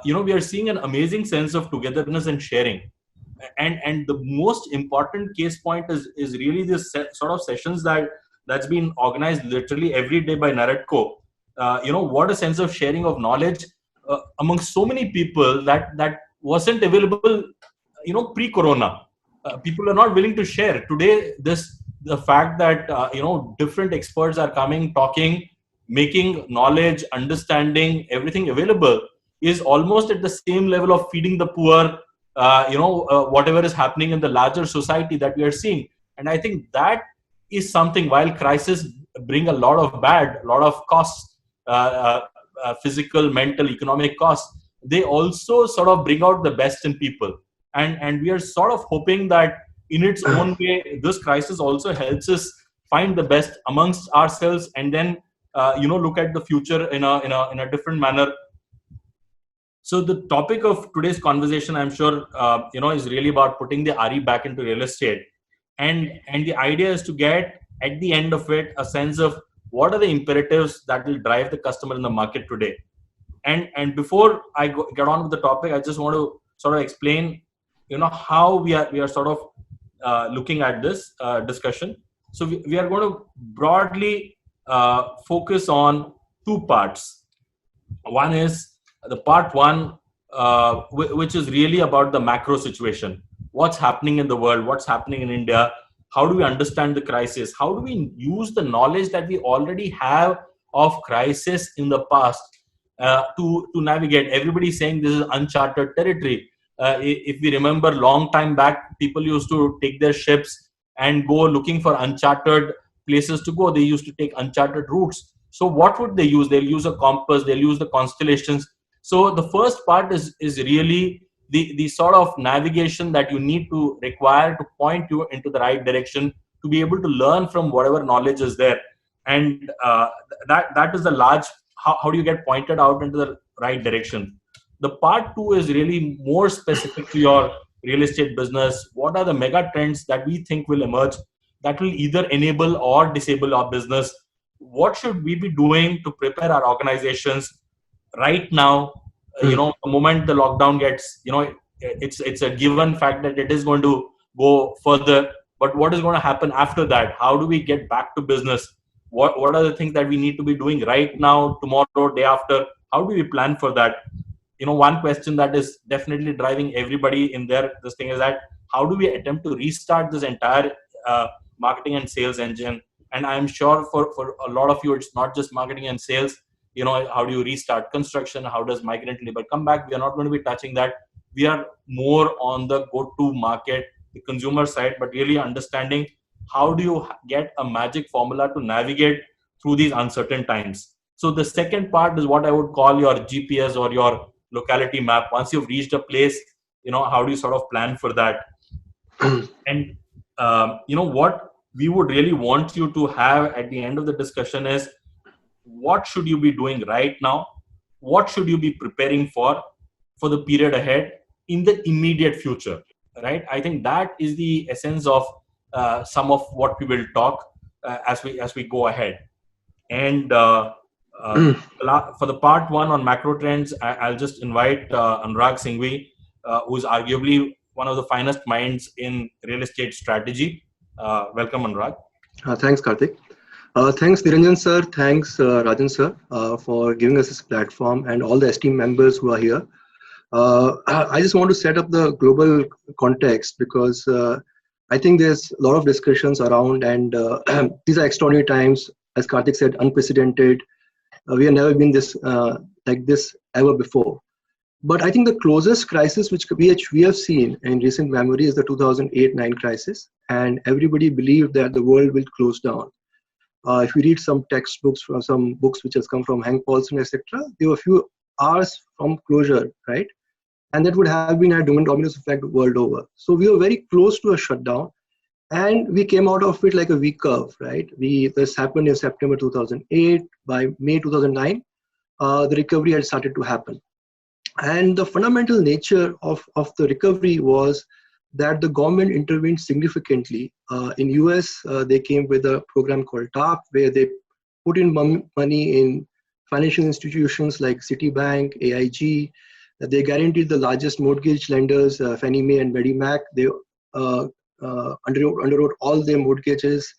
we are seeing an amazing sense of togetherness and sharing. And the most important case point is really this sort of sessions that's been organized literally every day by NAREDCO. What a sense of sharing of knowledge among so many people that wasn't available, pre-corona. People are not willing to share today. The fact that different experts are coming, talking, making knowledge, understanding, everything available is almost at the same level of feeding the poor. Whatever is happening in the larger society that we are seeing. And I think that is something, while crisis bring a lot of costs, physical, mental, economic costs, they also sort of bring out the best in people. And we are sort of hoping that in its own way, this crisis also helps us find the best amongst ourselves, and then look at the future in a different manner. So the topic of today's conversation, I'm sure, is really about putting the RE back into real estate. And the idea is to get, at the end of it, a sense of what are the imperatives that will drive the customer in the market today. And before I get on with the topic, I just want to sort of explain, how we are sort of looking at this discussion. So we are going to broadly focus on two parts. One is the part one, which is really about the macro situation. What's happening in the world? What's happening in India? How do we understand the crisis? How do we use the knowledge that we already have of crisis in the past to navigate? Everybody's saying this is uncharted territory. If we remember, long time back, people used to take their ships and go looking for uncharted places to go. They used to take uncharted routes. So what would they use? They'll use a compass. They'll use the constellations. So the first part is really the sort of navigation that you need to require to point you into the right direction, to be able to learn from whatever knowledge is there. And that is the large, how do you get pointed out into the right direction? The part two is really more specific to your real estate business. What are the mega trends that we think will emerge that will either enable or disable our business? What should we be doing to prepare our organizations right now? The moment the lockdown gets, it's a given fact that it is going to go further. But what is going to happen after that? How do we get back to business? What are the things that we need to be doing right now, tomorrow, day after? How do we plan for that? One question that is definitely driving everybody in this thing is that how do we attempt to restart this entire marketing and sales engine? And I'm sure for a lot of you, it's not just marketing and sales. How do you restart construction? How does migrant labor come back? We are not going to be touching that. We are more on the go-to market, the consumer side, but really understanding how do you get a magic formula to navigate through these uncertain times. So the second part is what I would call your GPS or your locality map. Once you've reached a place, how do you sort of plan for that? And what we would really want you to have at the end of the discussion is, what should you be doing right now? What should you be preparing for the period ahead in the immediate future, right? I think that is the essence of some of what we will talk as we go ahead. And for the part one on macro trends, I'll just invite Anurag Singhvi, who's arguably one of the finest minds in real estate strategy. Welcome, Anurag. Thanks, Karthik. Thanks, Niranjan sir. Thanks, Rajan sir, for giving us this platform, and all the esteemed members who are here. I just want to set up the global context because I think there's a lot of discussions around, and these are extraordinary times, as Karthik said, unprecedented. We have never been this like this ever before. But I think the closest crisis which we have seen in recent memory is the 2008-9 crisis, and everybody believed that the world will close down. If we read some textbooks, from some books which has come from Hank Paulson, etc., there were a few hours from closure, right? And that would have been a dominoes effect world over. So we were very close to a shutdown, and we came out of it like a V curve, right? This happened in September 2008. By May 2009, the recovery had started to happen. And the fundamental nature of the recovery was that the government intervened significantly. In US, they came with a program called TAP, where they put in money in financial institutions like Citibank, AIG, They guaranteed the largest mortgage lenders, Fannie Mae and Freddie Mac. They underwrote all their mortgages.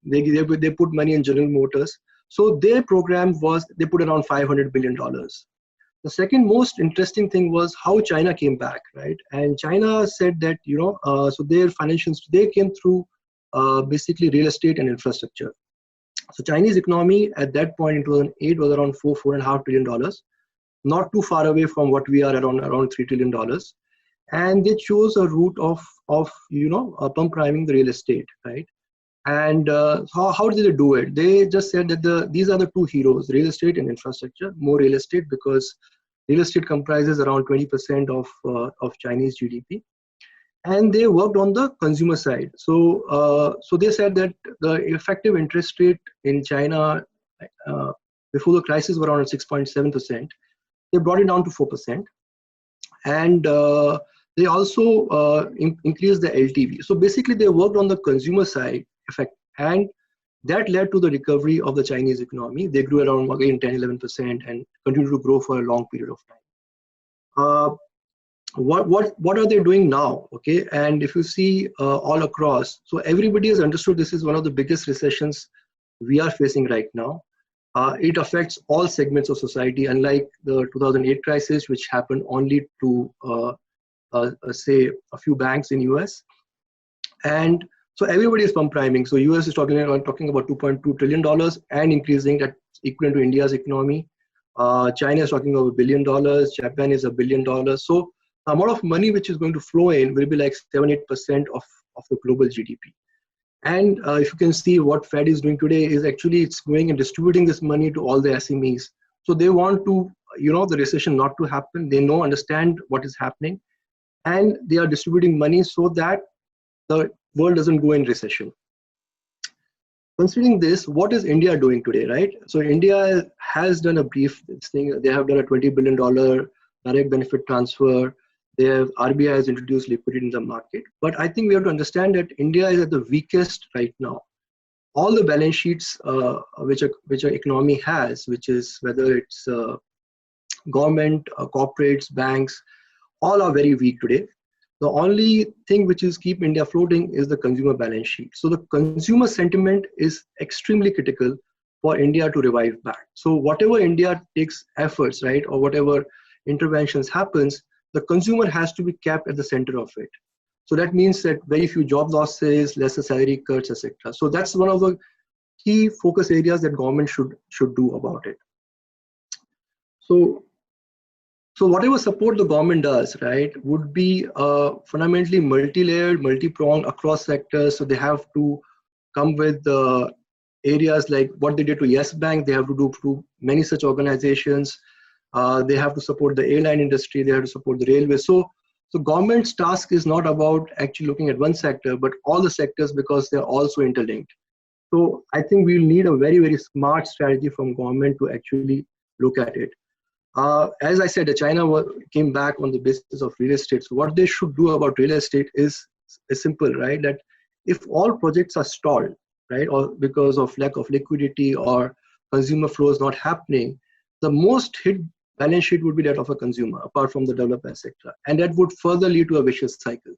They put money in General Motors. So their program was, they put around $500 billion. The second most interesting thing was how China came back, right? And China said that, so their financials, they came through basically real estate and infrastructure. So Chinese economy at that point in 2008 was around $4.5 trillion, not too far away from what we are around $3 trillion. And they chose a route of pump priming the real estate, right? And how did they do it? They just said that these are the two heroes, real estate and infrastructure. More real estate because real estate comprises around 20% of Chinese GDP. And they worked on the consumer side. So they said that the effective interest rate in China before the crisis were around 6.7%. They brought it down to 4%. And they also increased the LTV. So basically they worked on the consumer side effect, and that led to the recovery of the Chinese economy. They grew around again 10-11% and continued to grow for a long period of time. What are they doing now? Okay, and if you see all across, so everybody has understood this is one of the biggest recessions we are facing right now. It affects all segments of society, unlike the 2008 crisis, which happened only to say a few banks in US. And so everybody is pump priming. So US is talking about $2.2 trillion and increasing, that equivalent to India's economy. China is talking about $1 billion. Japan is $1 billion. So the amount of money which is going to flow in will be like 7-8% of the global GDP. And if you can see what Fed is doing today is actually it's going and distributing this money to all the SMEs. So they want to, the recession not to happen. They understand what is happening, and they are distributing money so that the world doesn't go in recession. Considering this, what is India doing today, right? So India has done a brief thing. They have done a $20 billion direct benefit transfer. RBI has introduced liquidity in the market. But I think we have to understand that India is at the weakest right now. All the balance sheets which our economy has, which is whether it's government, corporates, banks, all are very weak today. The only thing which is keep India floating is the consumer balance sheet. So the consumer sentiment is extremely critical for India to revive back. So whatever India takes efforts, right, or whatever interventions happens, the consumer has to be kept at the center of it. So that means that very few job losses, lesser salary cuts, etc. So that's one of the key focus areas that government should do about it. So whatever support the government does, right, would be fundamentally multi-layered, multi-pronged across sectors. So they have to come with areas like what they did to Yes Bank. They have to do to many such organizations. They have to support the airline industry. They have to support the railway. So government's task is not about actually looking at one sector, but all the sectors, because they're also interlinked. So I think we'll need a very, very smart strategy from government to actually look at it. As I said, China came back on the basis of real estate. So what they should do about real estate is simple, right? That if all projects are stalled, right, or because of lack of liquidity or consumer flows not happening, the most hit balance sheet would be that of a consumer, apart from the developer, etc. And that would further lead to a vicious cycle.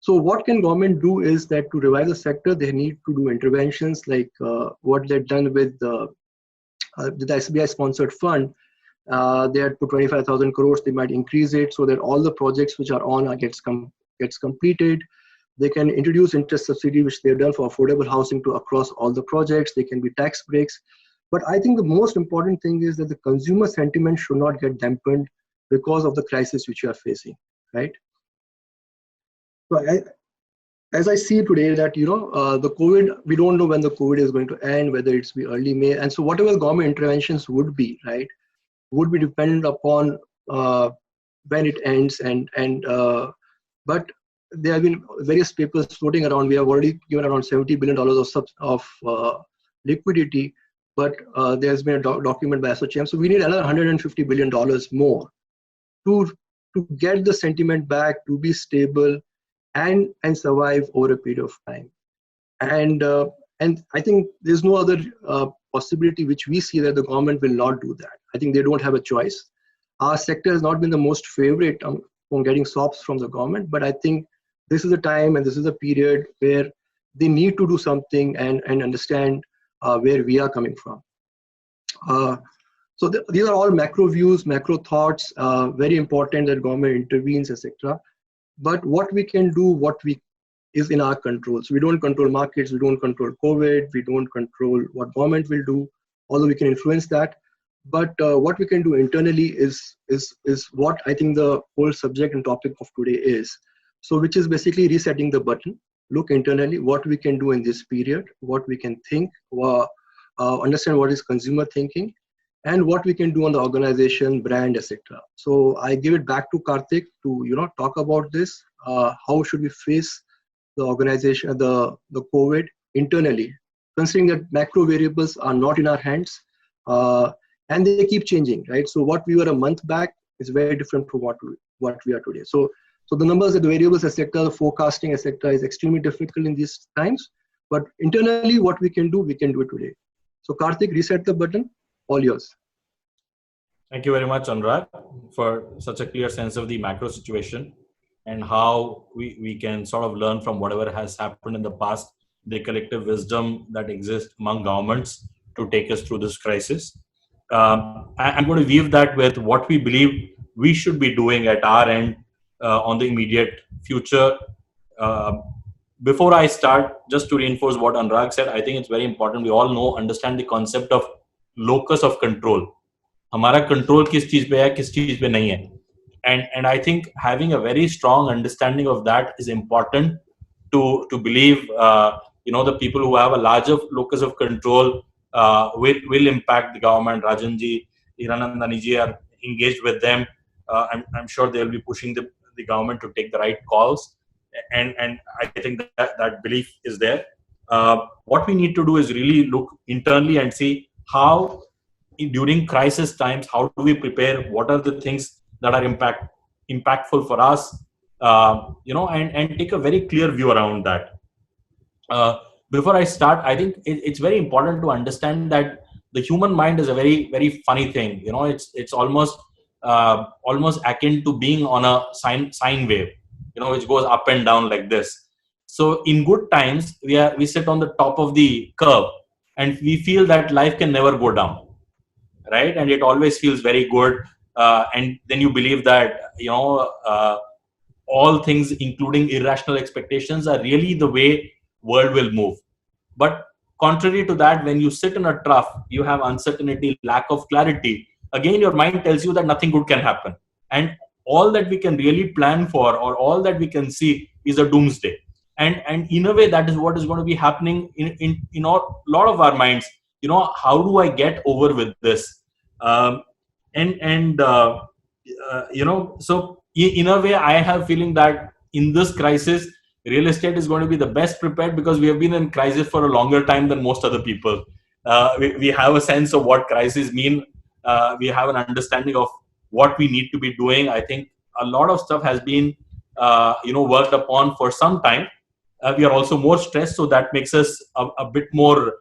So what can government do is that to revive the sector, they need to do interventions like what they've done with the SBI-sponsored fund. They had put 25,000 crores. They might increase it so that all the projects which are on gets completed. They can introduce interest subsidy, which they've done for affordable housing to across all the projects. They can be tax breaks. But I think the most important thing is that the consumer sentiment should not get dampened because of the crisis which we are facing, right? So as I see today that, the COVID, we don't know when the COVID is going to end, whether it's be early May. And so whatever government interventions would be, right, would be dependent upon when it ends. But there have been various papers floating around. We have already given around $70 billion of liquidity, but there's been a document by SOCM. So we need another $150 billion more to get the sentiment back, to be stable and survive over a period of time. And I think there's no other possibility which we see that the government will not do that. I think they don't have a choice. our sector has not been the most favorite on getting SOPs from the government, but I think this is a time and this is a period where they need to do something and understand where we are coming from. So these are all macro views, macro thoughts, very important that government intervenes, etc. But what we can do, what we is in our control. So we don't control markets, we don't control COVID, we don't control what government will do, although we can influence that. But what we can do internally is what I think the whole subject and topic of today is. So which is basically resetting the button, look internally, what we can do in this period, what we can think, understand what is consumer thinking, and what we can do on the organization, brand, etc. So I give it back to Karthik to talk about this. How should we face the organization, the COVID internally, considering that macro variables are not in our hands, and they keep changing, right? So what we were a month back is very different from what we are today. So the numbers, the variables, etc., the forecasting, etc., is extremely difficult in these times. But internally, what we can do it today. So Karthik, reset the button. All yours. Thank you very much, Anurag, for such a clear sense of the macro situation and how we can sort of learn from whatever has happened in the past, the collective wisdom that exists among governments to take us through this crisis. I'm going to weave that with what we believe we should be doing at our end on the immediate future. Before I start, just to reinforce what Anurag said, I think it's very important we all understand the concept of locus of control. हमारा control किस चीज पे है, किस चीज पे नहीं है. And I think having a very strong understanding of that is important to believe the people who have a larger locus of control will impact the government. Rajanji, Hiranandaniji are engaged with them. I'm sure they'll be pushing the government to take the right calls, and I think that belief is there. What we need to do is really look internally and see how during crisis times, how do we prepare? What are the things that are impactful for us? And take a very clear view around that. Before I start, I think it's very important to understand that the human mind is a very, very funny thing. It's almost akin to being on a sine wave, which goes up and down like this. So in good times, we sit on the top of the curve, and we feel that life can never go down. Right, and it always feels very good, and then you believe that all things, including irrational expectations, are really the way world will move. But contrary to that, when you sit in a trough, you have uncertainty, lack of clarity. Again, your mind tells you that nothing good can happen, and all that we can really plan for, or all that we can see, is a doomsday. And in a way, that is what is going to be happening in a lot of our minds. How do I get over with this? So in a way, I have feeling that in this crisis, real estate is going to be the best prepared, because we have been in crisis for a longer time than most other people. We have a sense of what crises mean. We have an understanding of what we need to be doing. I think a lot of stuff has been worked upon for some time. We are also more stressed, so that makes us a bit more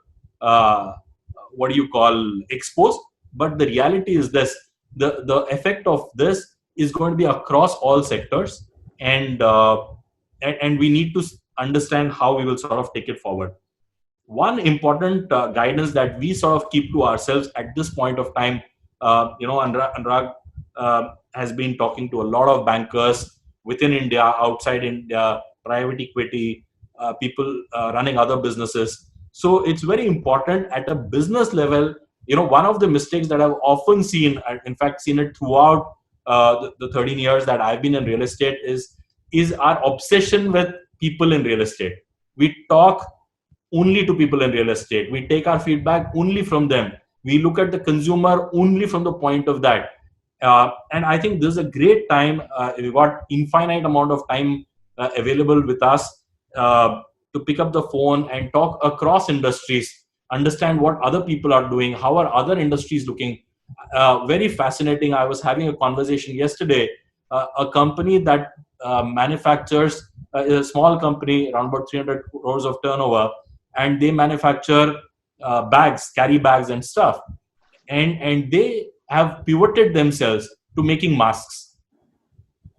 exposed. But the reality is this: the effect of this is going to be across all sectors, and we need to understand how we will sort of take it forward. One important guidance that we sort of keep to ourselves at this point of time, Anurag has been talking to a lot of bankers within India, outside India, private equity, people running other businesses. So it's very important at a business level. One of the mistakes that I've often seen, in fact, seen it throughout the 13 years that I've been in real estate, is our obsession with people in real estate. We talk only to people in real estate. We take our feedback only from them. We look at the consumer only from the point of that. And I think this is a great time. We've got infinite amount of time available with us to pick up the phone and talk across industries, understand what other people are doing, how are other industries looking. Very fascinating. I was having a conversation yesterday. A company that manufactures, a small company, around about 300 crores of turnover, and they manufacture bags, carry bags and stuff. And they have pivoted themselves to making masks.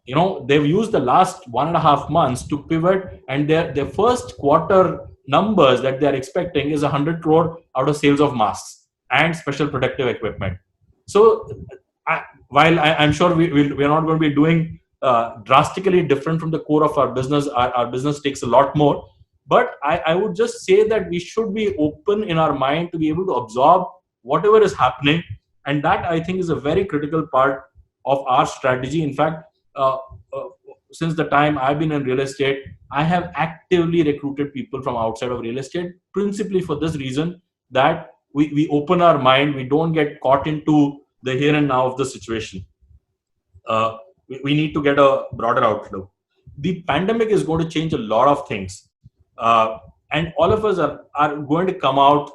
They've used the last 1.5 months to pivot, and their first quarter numbers that they're expecting is 100 crore out of sales of masks and special protective equipment. So while I'm sure we're not going to be doing drastically different from the core of our business, our business takes a lot more. But I would just say that we should be open in our mind to be able to absorb whatever is happening. And that, I think, is a very critical part of our strategy. In fact, since the time I've been in real estate, I have actively recruited people from outside of real estate, principally for this reason, that we open our mind, we don't get caught into the here and now of the situation. We need to get a broader outlook. The pandemic is going to change a lot of things. And all of us are going to come out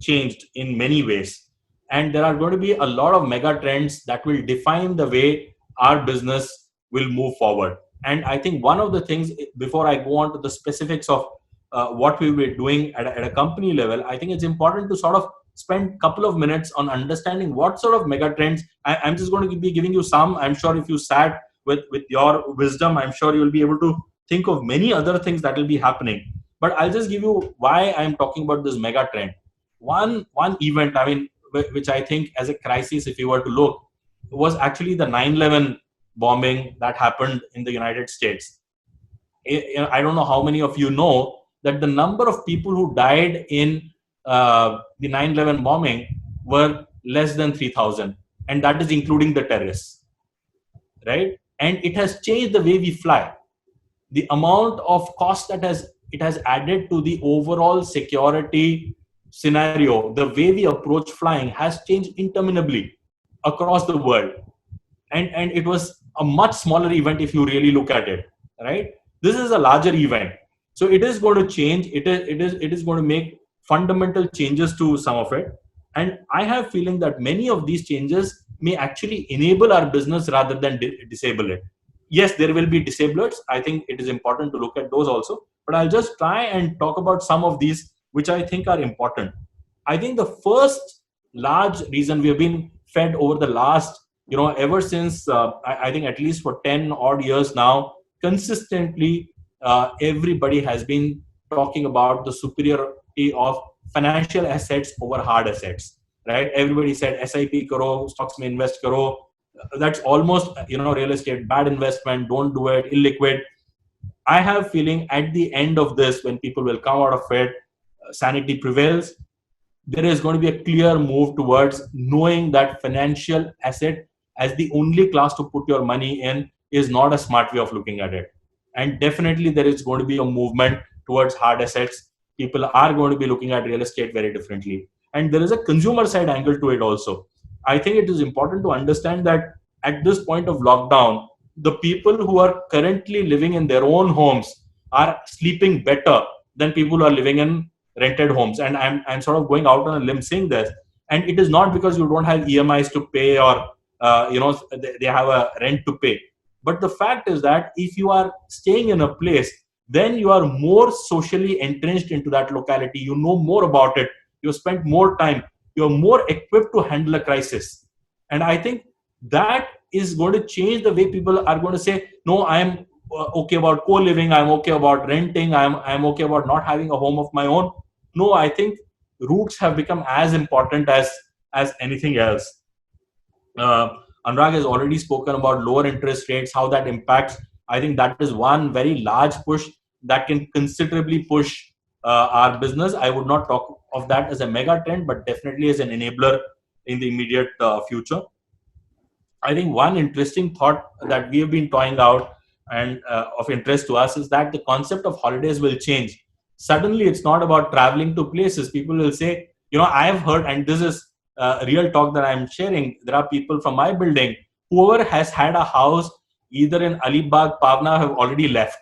changed in many ways. And there are going to be a lot of mega trends that will define the way our business will move forward. And I think one of the things, before I go on to the specifics of what we were doing at a company level, I think it's important to sort of spend a couple of minutes on understanding what sort of mega trends. I'm just going to be giving you some. I'm sure if you sat with your wisdom, I'm sure you'll be able to think of many other things that will be happening. But I'll just give you why I'm talking about this mega trend. One event, I mean, which I think as a crisis, if you were to look, was actually the 9/11 bombing that happened in the United States. I don't know how many of you know that the number of people who died in the 9/11 bombing were less than 3,000, and that is including the terrorists, right? And it has changed the way we fly. The amount of cost that it has added to the overall security scenario, the way we approach flying has changed interminably across the world. And it was a much smaller event if you really look at it, right? This is a larger event. So it is going to change. It is going to make fundamental changes to some of it. And I have a feeling that many of these changes may actually enable our business rather than disable it. Yes, there will be disablers. I think it is important to look at those also. But I'll just try and talk about some of these which I think are important. I think the first large reason we have been fed over the last, ever since, I think at least for 10 odd years now, consistently, everybody has been talking about the superiority of financial assets over hard assets, right? Everybody said SIP karo, stocks mein invest karo. That's almost, real estate, bad investment, don't do it, illiquid. I have a feeling at the end of this, when people will come out of it, sanity prevails. There is going to be a clear move towards knowing that financial asset as the only class to put your money in is not a smart way of looking at it. And definitely there is going to be a movement towards hard assets. People are going to be looking at real estate very differently. And there is a consumer side angle to it also. I think it is important to understand that at this point of lockdown, the people who are currently living in their own homes are sleeping better than people who are living in rented homes. And I'm sort of going out on a limb saying this. And it is not because you don't have EMIs to pay or, they have a rent to pay. But the fact is that if you are staying in a place, then you are more socially entrenched into that locality. You know more about it. You spend more time. You're more equipped to handle a crisis. And I think that is going to change the way people are going to say, no, I'm okay about co-living. I'm okay about renting. I'm okay about not having a home of my own. No, I think roots have become as important as anything else. Anurag has already spoken about lower interest rates, how that impacts. I think that is one very large push that can considerably push our business. I would not talk of that as a mega trend, but definitely as an enabler in the immediate future. I think one interesting thought that we have been toying out and of interest to us is that the concept of holidays will change. Suddenly, it's not about traveling to places. People will say, I've heard, and this is real talk that I'm sharing. There are people from my building, whoever has had a house either in Alibag, Pavna, have already left.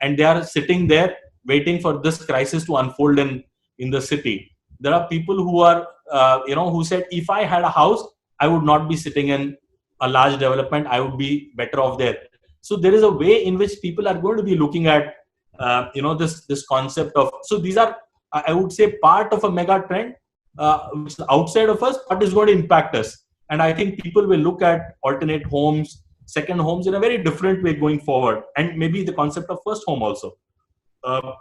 And they are sitting there waiting for this crisis to unfold in the city. There are people who are, who said, if I had a house, I would not be sitting in a large development. I would be better off there. So there is a way in which people are going to be looking at, this concept of. So these are, I would say, part of a mega trend, which is outside of us, but is going to impact us. And I think people will look at alternate homes, second homes in a very different way going forward, and maybe the concept of first home also. Uh,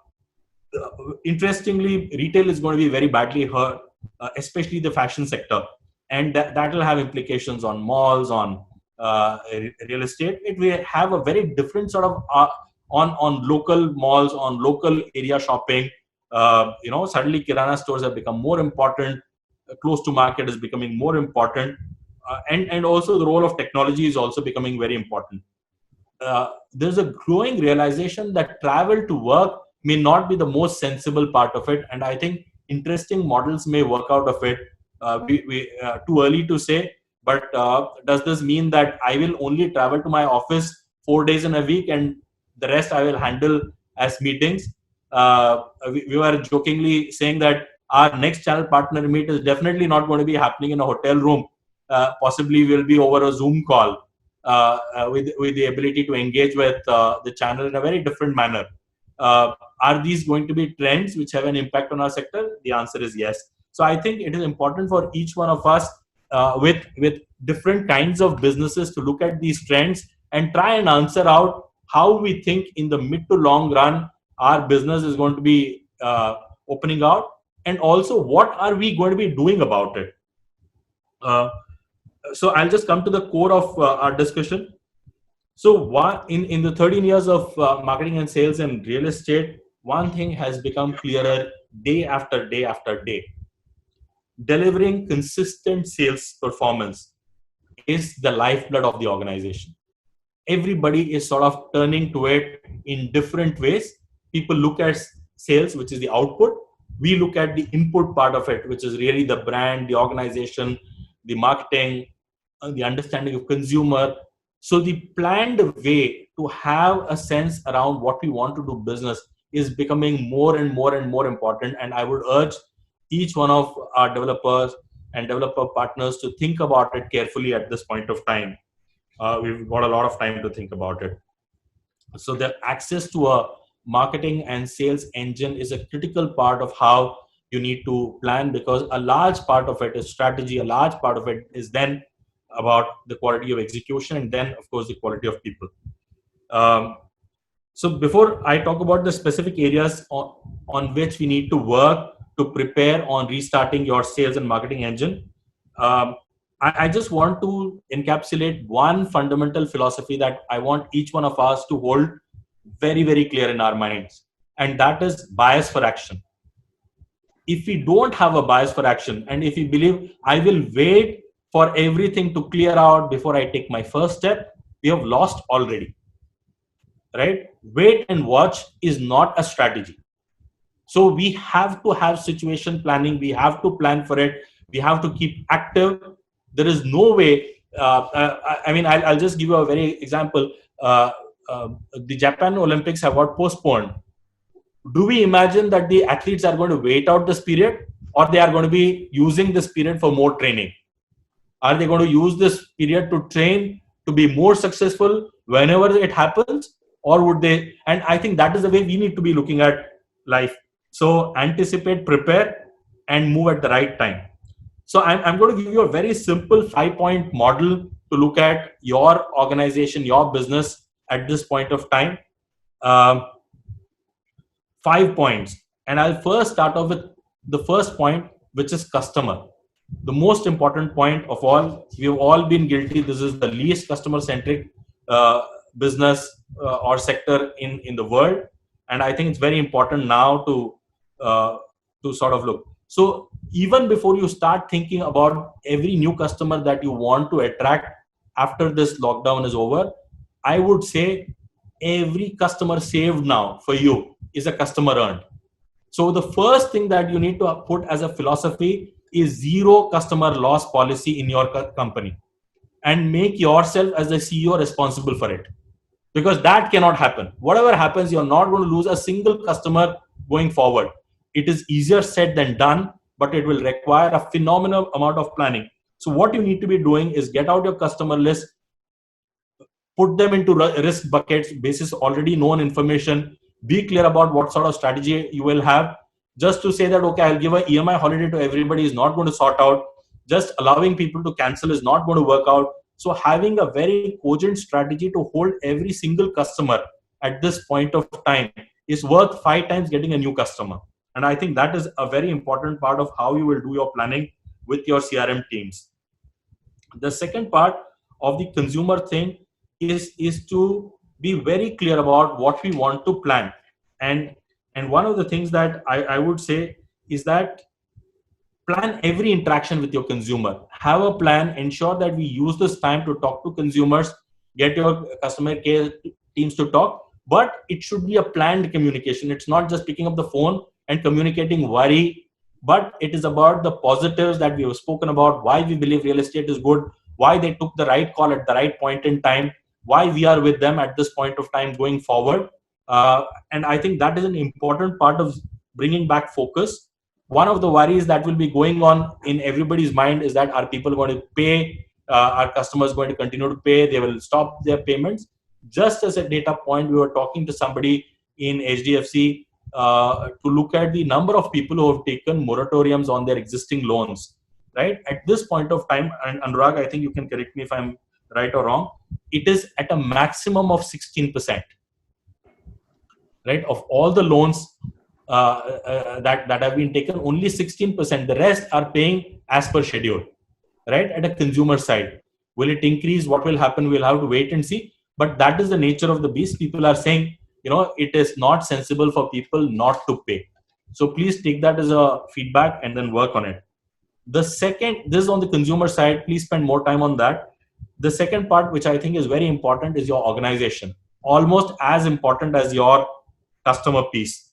Interestingly, retail is going to be very badly hurt, especially the fashion sector, and that will have implications on malls, on real estate. It will have a very different sort of on local malls, on local area shopping. Suddenly kirana stores have become more important. Close to market is becoming more important, and also the role of technology is also becoming very important. There's a growing realization that travel to work may not be the most sensible part of it, and I think interesting models may work out of it. Too early to say, but does this mean that I will only travel to my office 4 days in a week and the rest I will handle as meetings? We were jokingly saying that our next channel partner meet is definitely not going to be happening in a hotel room. Possibly will be over a Zoom call, with the ability to engage with the channel in a very different manner. Are these going to be trends which have an impact on our sector? The answer is yes. So I think it is important for each one of us, with different kinds of businesses, to look at these trends and try and answer out how we think in the mid to long run our business is going to be opening out, and also what are we going to be doing about it. So I'll just come to the core of our discussion. So in the 13 years of marketing and sales and real estate, one thing has become clearer day after day after day. Delivering consistent sales performance is the lifeblood of the organization. Everybody is sort of turning to it in different ways. People look at sales, which is the output. We look at the input part of it, which is really the brand, the organization, the marketing, the understanding of consumer. So the planned way to have a sense around what we want to do business is becoming more and more and more important. And I would urge each one of our developers and developer partners to think about it carefully at this point of time. We've got a lot of time to think about it. So the access to a marketing and sales engine is a critical part of how you need to plan, because a large part of it is strategy, a large part of it is then about the quality of execution, and then of course the quality of people. So before I talk about the specific areas on which we need to work to prepare on restarting your sales and marketing engine, I just want to encapsulate one fundamental philosophy that I want each one of us to hold very, very clear in our minds, and that is bias for action. If we don't have a bias for action, and if we believe I will wait for everything to clear out before I take my first step, we have lost already. Right? Wait and watch is not a strategy. So we have to have situation planning. We have to plan for it. We have to keep active. There is no way. I'll just give you a very example. The Japan Olympics have got postponed. Do we imagine that the athletes are going to wait out this period, or they are going to be using this period for more training? Are they going to use this period to train to be more successful whenever it happens, or would they? And I think that is the way we need to be looking at life. So anticipate, prepare, and move at the right time. So I'm going to give you a very simple 5-point model to look at your organization, your business at this point of time. 5 points. And I'll first start off with the first point, which is customer. The most important point of all. We've all been guilty. This is the least customer-centric business or sector in the world. And I think it's very important now to sort of look. So even before you start thinking about every new customer that you want to attract after this lockdown is over, I would say every customer saved now for you is a customer earned. So the first thing that you need to put as a philosophy is zero customer loss policy in your company, and make yourself as the CEO responsible for it, because that cannot happen. Whatever happens, you're not going to lose a single customer going forward. It is easier said than done, but it will require a phenomenal amount of planning. So what you need to be doing is get out your customer list, put them into risk buckets basis already known information, be clear about what sort of strategy you will have. Just to say that, okay, I'll give an EMI holiday to everybody is not going to sort out. Just allowing people to cancel is not going to work out. So having a very cogent strategy to hold every single customer at this point of time is worth 5 times getting a new customer. And I think that is a very important part of how you will do your planning with your CRM teams. The second part of the consumer thing is to be very clear about what we want to plan. And one of the things that I would say is that plan every interaction with your consumer. Have a plan, ensure that we use this time to talk to consumers, get your customer care teams to talk, but it should be a planned communication. It's not just picking up the phone and communicating worry, but it is about the positives that we have spoken about, why we believe real estate is good, why they took the right call at the right point in time, why we are with them at this point of time going forward. And I think that is an important part of bringing back focus. One of the worries that will be going on in everybody's mind is that are people going to pay? Are customers going to continue to pay? They will stop their payments. Just as a data point, we were talking to somebody in HDFC to look at the number of people who have taken moratoriums on their existing loans. Right at this point of time, and Anurag, I think you can correct me if I'm right or wrong, it is at a maximum of 16%. Right, of all the loans that have been taken, only 16%. The rest are paying as per schedule. Right, at a consumer side, will it increase? What will happen? We'll have to wait and see. But that is the nature of the beast. People are saying, it is not sensible for people not to pay. So please take that as a feedback and then work on it. The second, this is on the consumer side. Please spend more time on that. The second part, which I think is very important, is your organization. Almost as important as your customer piece.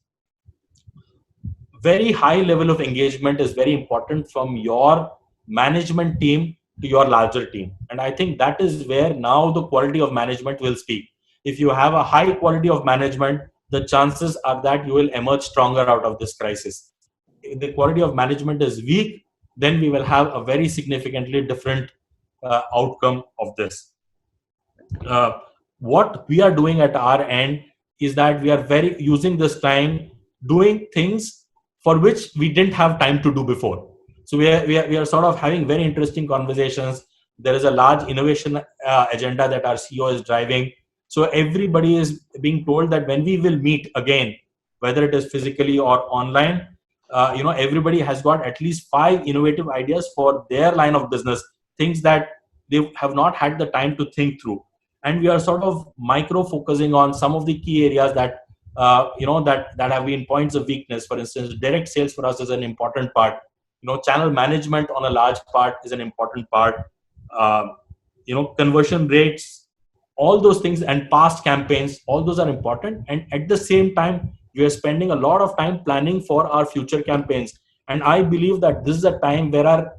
Very high level of engagement is very important from your management team to your larger team. And I think that is where now the quality of management will speak. If you have a high quality of management, the chances are that you will emerge stronger out of this crisis. If the quality of management is weak, then we will have a very significantly different outcome of this. What we are doing at our end is that we are very using this time doing things for which we didn't have time to do before. So we are sort of having very interesting conversations. There is a large innovation agenda that our CEO is driving. So everybody is being told that when we will meet again, whether it is physically or online, everybody has got at least 5 innovative ideas for their line of business, things that they have not had the time to think through. And we are sort of micro focusing on some of the key areas that that have been points of weakness. For instance, direct sales for us is an important part. Channel management on a large part is an important part. Conversion rates, all those things, and past campaigns, all those are important. And at the same time, we are spending a lot of time planning for our future campaigns. And I believe that this is a time where our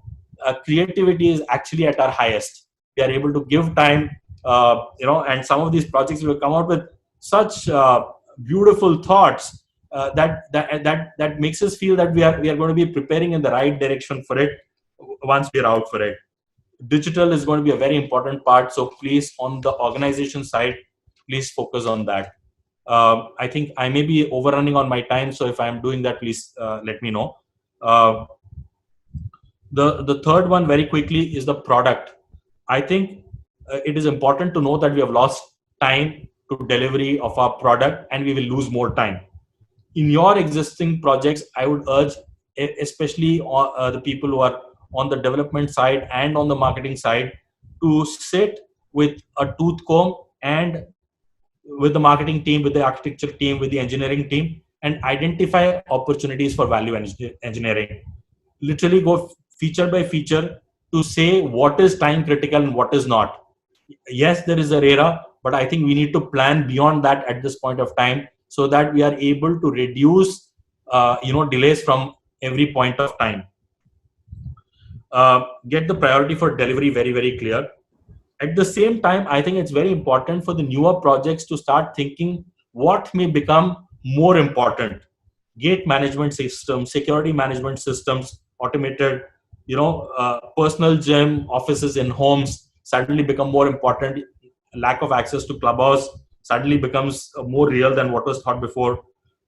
creativity is actually at our highest. We are able to give time, and some of these projects will come out with such beautiful thoughts that makes us feel that we are going to be preparing in the right direction for it once we are out for it. Digital is going to be a very important part. So please, on the organization side, please focus on that. I think I may be overrunning on my time. So if I'm doing that, please let me know. The third one, very quickly, is the product. I think it is important to know that we have lost time to delivery of our product and we will lose more time. In your existing projects, I would urge, especially the people who are on the development side and on the marketing side, to sit with a tooth comb and with the marketing team, with the architecture team, with the engineering team, and identify opportunities for value engineering. Literally go feature by feature to say what is time critical and what is not. Yes, there is a RERA, but I think we need to plan beyond that at this point of time so that we are able to reduce delays from every point of time. Get the priority for delivery very, very clear. At the same time, I think it's very important for the newer projects to start thinking what may become more important. Gate management systems, security management systems, automated, personal gym, offices in homes suddenly become more important. Lack of access to clubhouse suddenly becomes more real than what was thought before.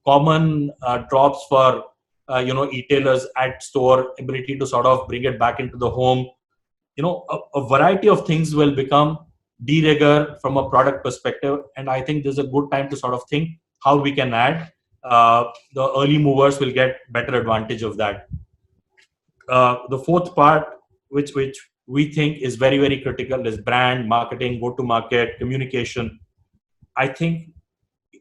Common drops for e-tailers at store, ability to sort of bring it back into the home. A variety of things will become de rigueur from a product perspective. And I think there's a good time to sort of think how we can add. The early movers will get better advantage of that. The fourth part, which we think is very, very critical, is brand, marketing, go-to-market, communication. I think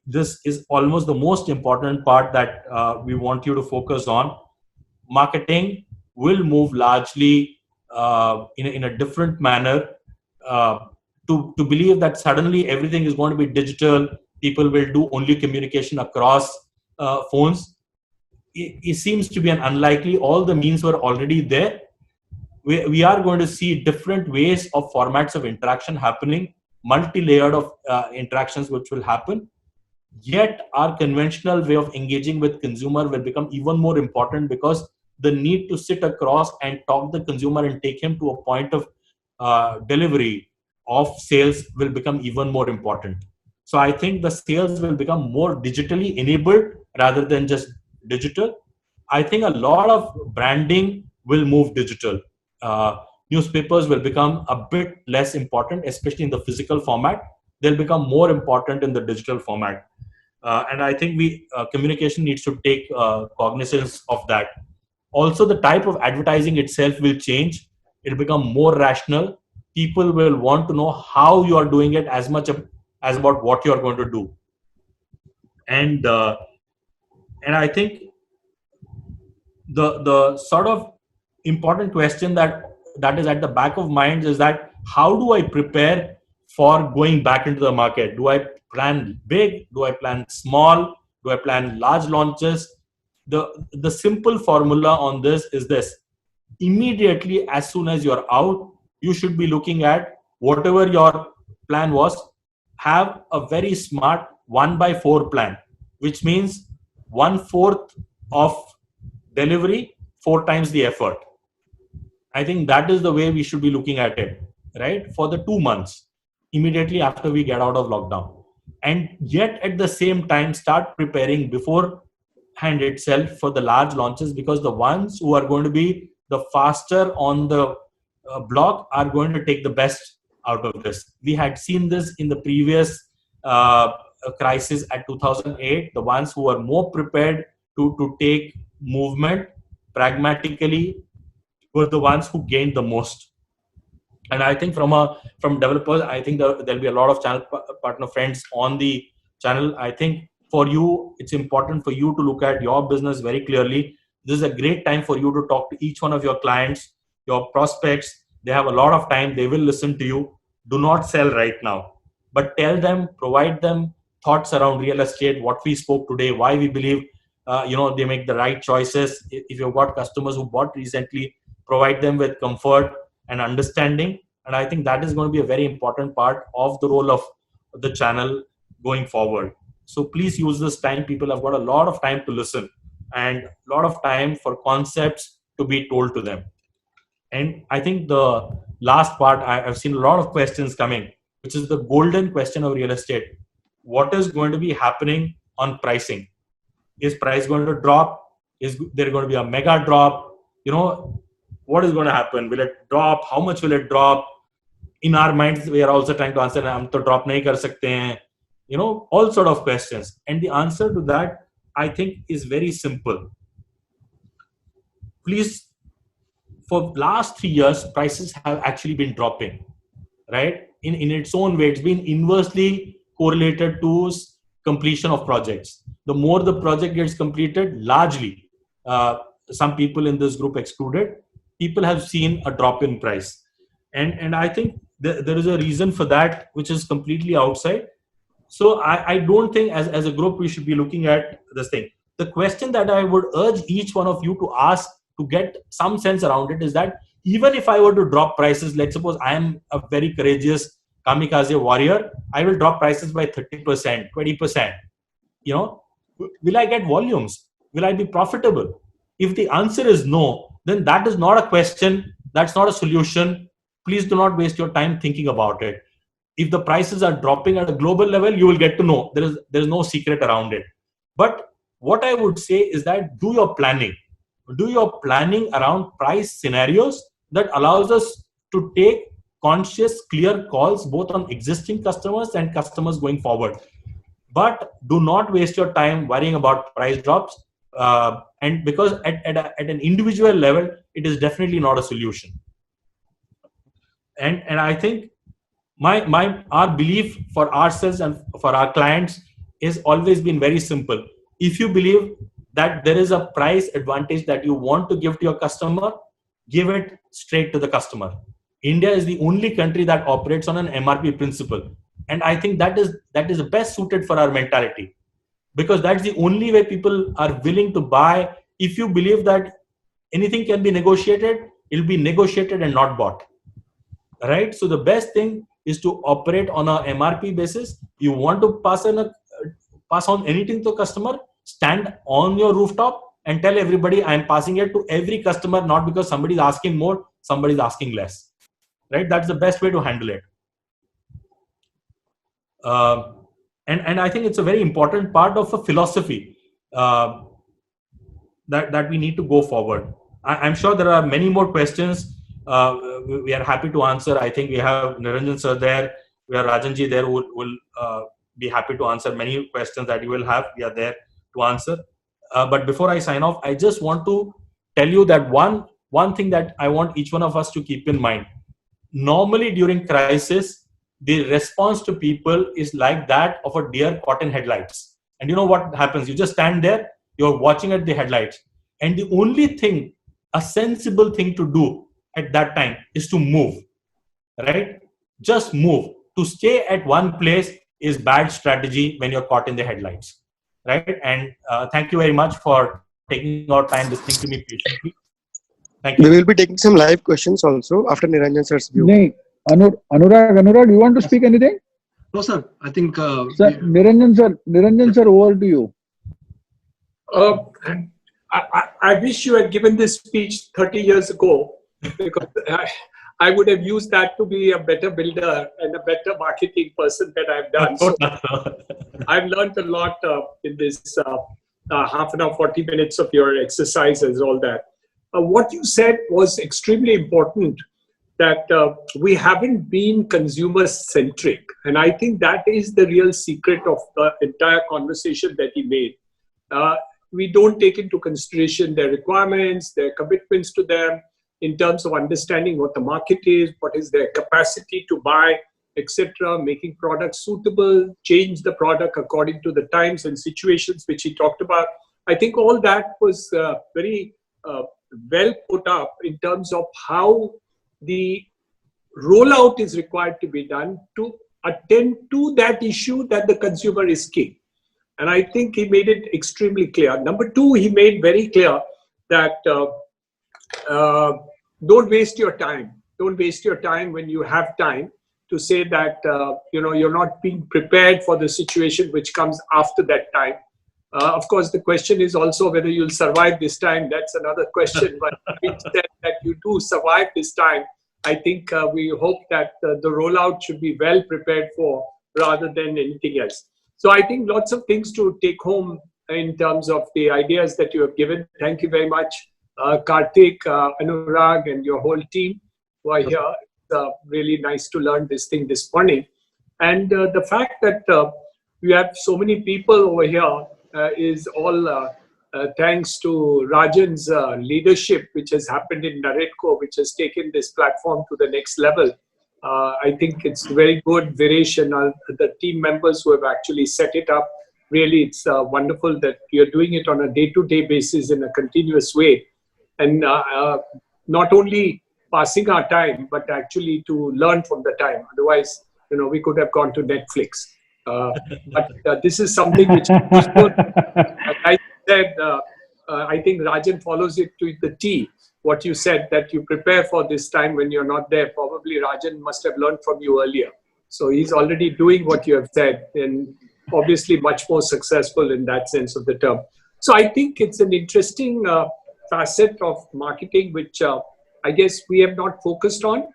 this is almost the most important part that we want you to focus on. Marketing will move largely in a different manner. To believe that suddenly everything is going to be digital, people will do only communication across phones, it seems to be an unlikely. All the means were already there. We are going to see different ways of formats of interaction happening, multi-layered of interactions which will happen. Yet our conventional way of engaging with consumer will become even more important, because the need to sit across and talk the consumer and take him to a point of delivery of sales will become even more important. So I think the sales will become more digitally enabled rather than just digital. I think a lot of branding will move digital. Uh, Newspapers will become a bit less important, especially in the physical format. They'll become more important in the digital format. And I think communication needs to take cognizance of that. Also, the type of advertising itself will change. It'll become more rational. People will want to know how you are doing it as much as about what you are going to do. And I think the sort of important question that is at the back of minds is that how do I prepare for going back into the market? Do I plan big? Do I plan small? Do I plan large launches? The simple formula on this is this: immediately as soon as you're out, you should be looking at whatever your plan was. Have a very smart 1/4 plan, which means 1/4 of delivery, 4 times the effort. I think that is the way we should be looking at it, right? For the 2 months immediately after we get out of lockdown. And yet at the same time, start preparing beforehand itself for the large launches, because the ones who are going to be the faster on the block are going to take the best out of this. We had seen this in the previous crisis at 2008. The ones who are more prepared to take movement pragmatically were the ones who gained the most. And I think from developers, I think there'll be a lot of channel partner friends on the channel. I think for you, it's important for you to look at your business very clearly. This is a great time for you to talk to each one of your clients, your prospects. They have a lot of time. They will listen to you. Do not sell right now, but tell them, provide them thoughts around real estate, what we spoke today, why we believe they make the right choices. If you've got customers who bought recently, provide them with comfort and understanding. And I think that is going to be a very important part of the role of the channel going forward. So please use this time. People have got a lot of time to listen and a lot of time for concepts to be told to them. And I think the last part, I've seen a lot of questions coming, which is the golden question of real estate. What is going to be happening on pricing? Is price going to drop? Is there going to be a mega drop? What is going to happen? Will it drop? How much will it drop? In our minds, we are also trying to answer, hum to drop nahi kar sakte hain. All sort of questions. And the answer to that, I think, is very simple. Please, for last 3 years, prices have actually been dropping, right? In its own way, it's been inversely correlated to completion of projects. The more the project gets completed, largely, some people in this group excluded, people have seen a drop in price. And I think there is a reason for that, which is completely outside. So I don't think as a group we should be looking at this thing. The question that I would urge each one of you to ask to get some sense around it is that even if I were to drop prices, let's suppose I am a very courageous kamikaze warrior, I will drop prices by 30%, 20%. Will I get volumes? Will I be profitable? If the answer is no, then that is not a question. That's not a solution. Please do not waste your time thinking about it. If the prices are dropping at a global level, you will get to know. There is no secret around it. But what I would say is that do your planning. do your planning around price scenarios that allows us to take conscious, clear calls both on existing customers and customers going forward. But do not waste your time worrying about price drops. And because at an individual level, it is definitely not a solution. And I think our belief for ourselves and for our clients is always been very simple. If you believe that there is a price advantage that you want to give to your customer, give it straight to the customer. India is the only country that operates on an MRP principle. And I think that is the best suited for our mentality, because that's the only way people are willing to buy. If you believe that anything can be negotiated, it'll be negotiated and not bought. Right? So the best thing is to operate on a MRP basis. You want to pass on anything to a customer, stand on your rooftop and tell everybody, I'm passing it to every customer, not because somebody's asking more, somebody's asking less. Right? That's the best way to handle it. And I think it's a very important part of a philosophy that we need to go forward. I'm sure there are many more questions. We are happy to answer. I think we have Niranjan sir there. We have Rajanji there who will be happy to answer many questions that you will have. We are there to answer. But before I sign off, I just want to tell you that one thing that I want each one of us to keep in mind. Normally during crisis, the response to people is like that of a deer caught in headlights. And you know what happens? You just stand there, you're watching at the headlights. And the only thing, a sensible thing to do at that time is to move, right? Just move. To stay at one place is bad strategy when you're caught in the headlights, right? And thank you very much for taking our time listening to me patiently. Thank you. We will be taking some live questions also after Niranjan sir's view. Nee, Anurag, you want to speak anything? No, sir. I think. Sir, Niranjan sir, over to you. I wish you had given this speech 30 years ago, because I would have used that to be a better builder and a better marketing person that I've done. So I've learned a lot in this half an hour, 40 minutes of your exercises, all that. What you said was extremely important, that we haven't been consumer-centric. And I think that is the real secret of the entire conversation that he made. We don't take into consideration their requirements, their commitments to them, in terms of understanding what the market is, what is their capacity to buy, etc., making products suitable, change the product according to the times and situations which he talked about. I think all that was very well put up in terms of how the rollout is required to be done to attend to that issue that the consumer is king. And I think he made it extremely clear. Number two, he made very clear that don't waste your time. Don't waste your time when you have time to say that you're not being prepared for the situation which comes after that time. Of course, the question is also whether you'll survive this time. That's another question. But having said that you do survive this time, I think we hope that the rollout should be well prepared for rather than anything else. So I think lots of things to take home in terms of the ideas that you have given. Thank you very much, Karthik, Anurag, and your whole team who are here. It's really nice to learn this thing this morning. And the fact that we have so many people over here is all thanks to Rajan's leadership, which has happened in NAREDCO, which has taken this platform to the next level. I think it's very good, Viresh and the team members who have actually set it up. Really, it's wonderful that you're doing it on a day-to-day basis in a continuous way. And not only passing our time, but actually to learn from the time. Otherwise, we could have gone to Netflix. But this is something which is good. I said, I think Rajan follows it to the T. What you said, that you prepare for this time when you're not there. Probably Rajan must have learned from you earlier. So he's already doing what you have said, and obviously much more successful in that sense of the term. So I think it's an interesting facet of marketing, which I guess we have not focused on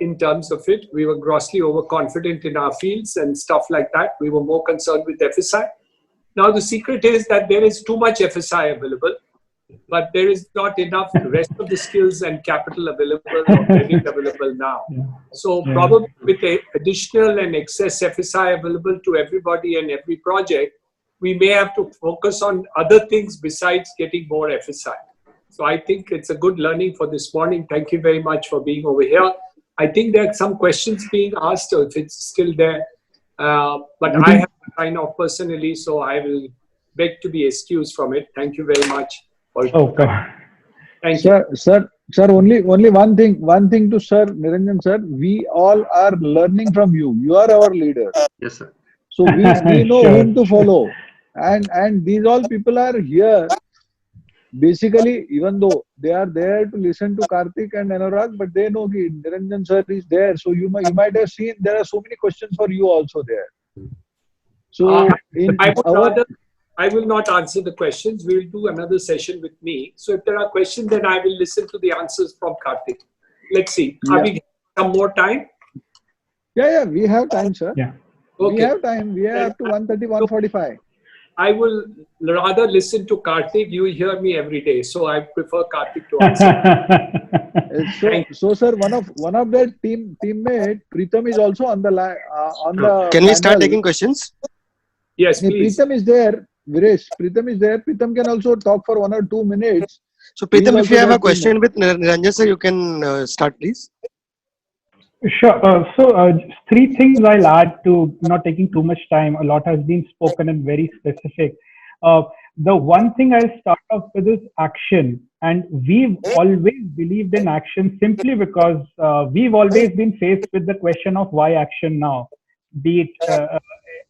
in terms of it. We were grossly overconfident in our fields and stuff like that. We were more concerned with FSI. Now the secret is that there is too much FSI available. but there is not enough rest of the skills and capital available or credit available now. So probably with a additional and excess FSI available to everybody and every project, we may have to focus on other things besides getting more FSI. So I think it's a good learning for this morning. Thank you very much for being over here. I think there are some questions being asked, or if it's still there. But I have to sign off personally, so I will beg to be excused from it. Thank you very much. Okay. Thank you. Sir, only one thing to Sir Niranjan sir. We all are learning from you. You are our leader. Yes, sir. So we know Sure. whom to follow. And these all people are here. Basically, even though they are there to listen to Karthik and Anurag, but they know that Niranjan sir is there. So you might have seen there are so many questions for you also there. So I will not answer the questions. We will do another session with me. So if there are questions, then I will listen to the answers from Karthik. Let's see. Yeah. Have we some more time? Yeah, we have time, sir. Yeah. Okay. We have time. We are up to 1:30, 1:45. I will rather listen to Karthik. You hear me every day, so I prefer Karthik to answer. So sir, one of their teammate Pritam is also on the line. Can we start panel. taking questions? Yes, please. Pritam is there. Viresh, Pritam is there. Pritam can also talk for 1 or 2 minutes. So Pritam, if you have a question with Niranjan sir, you can start, please. Sure. Just three things I'll add to not taking too much time. A lot has been spoken and very specific. The one thing I'll start off with is action. And we've always believed in action simply because we've always been faced with the question of why action now, be it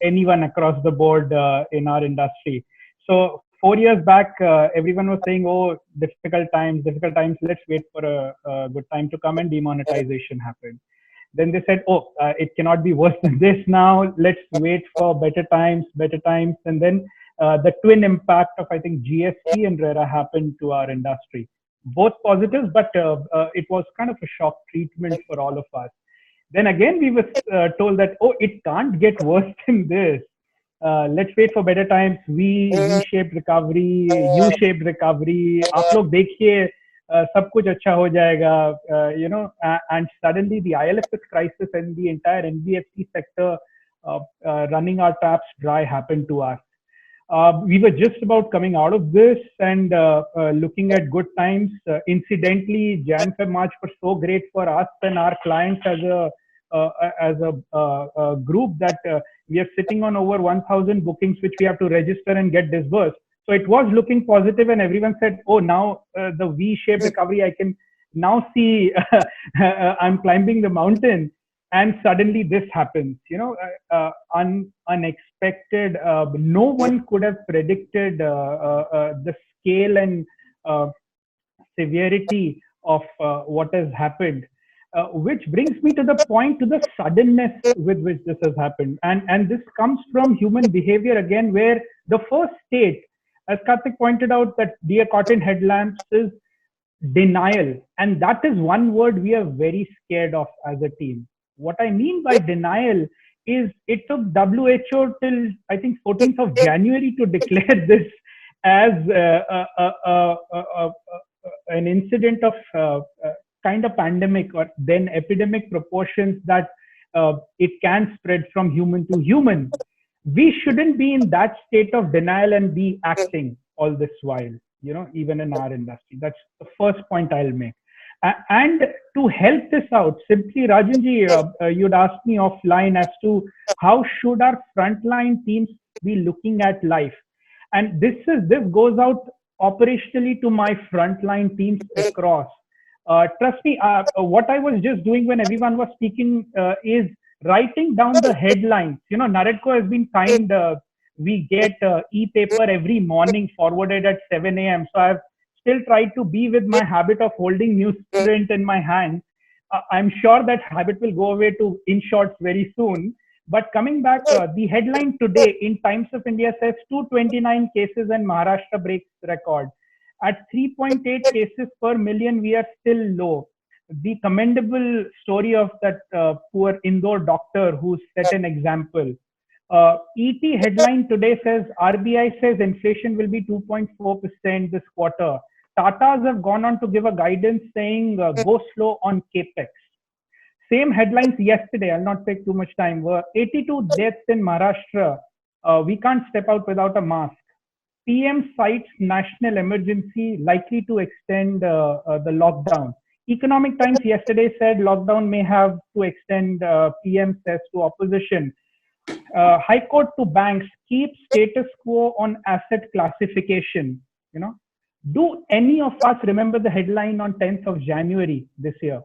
anyone across the board in our industry. So 4 years back, everyone was saying, oh, difficult times, let's wait for a good time to come, and demonetization happened. Then they said, oh, it cannot be worse than this now. Let's wait for better times. And then the twin impact of, I think, GST and RERA happened to our industry. Both positives, but it was kind of a shock treatment for all of us. Then again, we were told that, oh, it can't get worse than this. Let's wait for better times. V-shaped recovery, U-shaped recovery. आप लोग देखिए, सब कुछ अच्छा हो जाएगा, and suddenly the IL&FS crisis and the entire NBFC sector running our taps dry happened to us. We were just about coming out of this and looking at good times. Incidentally, Jan, Feb, March were so great for us and our clients as a group that we are sitting on over 1,000 bookings which we have to register and get disbursed. So it was looking positive, and everyone said, oh, now the V-shaped recovery, I can now see I'm climbing the mountain. And suddenly this happens, unexpected. No one could have predicted the scale and severity of what has happened, which brings me to the point, to the suddenness with which this has happened. And this comes from human behavior again, where the first state, as Karthik pointed out, that dear cotton headlamps, is denial. And that is one word we are very scared of as a team. What I mean by denial is it took WHO till, I think, 14th of January to declare this as an incident of kind of pandemic or then epidemic proportions that it can spread from human to human. We shouldn't be in that state of denial and be acting all this while, even in our industry. That's the first point I'll make. And to help this out, simply, Rajanji, you'd asked me offline as to how should our frontline teams be looking at life. And this goes out operationally to my frontline teams across. Trust me, what I was just doing when everyone was speaking is writing down the headlines. NAREDCO has been kind. We get e-paper every morning forwarded at 7 a.m. So I've still tried to be with my habit of holding newsprint in my hand. I'm sure that habit will go away to in shorts very soon. But coming back, the headline today in Times of India says 229 cases and Maharashtra breaks record. At 3.8 cases per million, we are still low. The commendable story of that poor Indore doctor who set an example. ET headline today says RBI says inflation will be 2.4% this quarter. Tatas have gone on to give a guidance saying go slow on capex. Same headlines yesterday, I'll not take too much time, were 82 deaths in Maharashtra. We can't step out without a mask. PM cites national emergency likely to extend the lockdown. Economic Times yesterday said lockdown may have to extend. PM says to opposition. High Court to banks, keep status quo on asset classification. You know, do any of us remember the headline on 10th of January this year?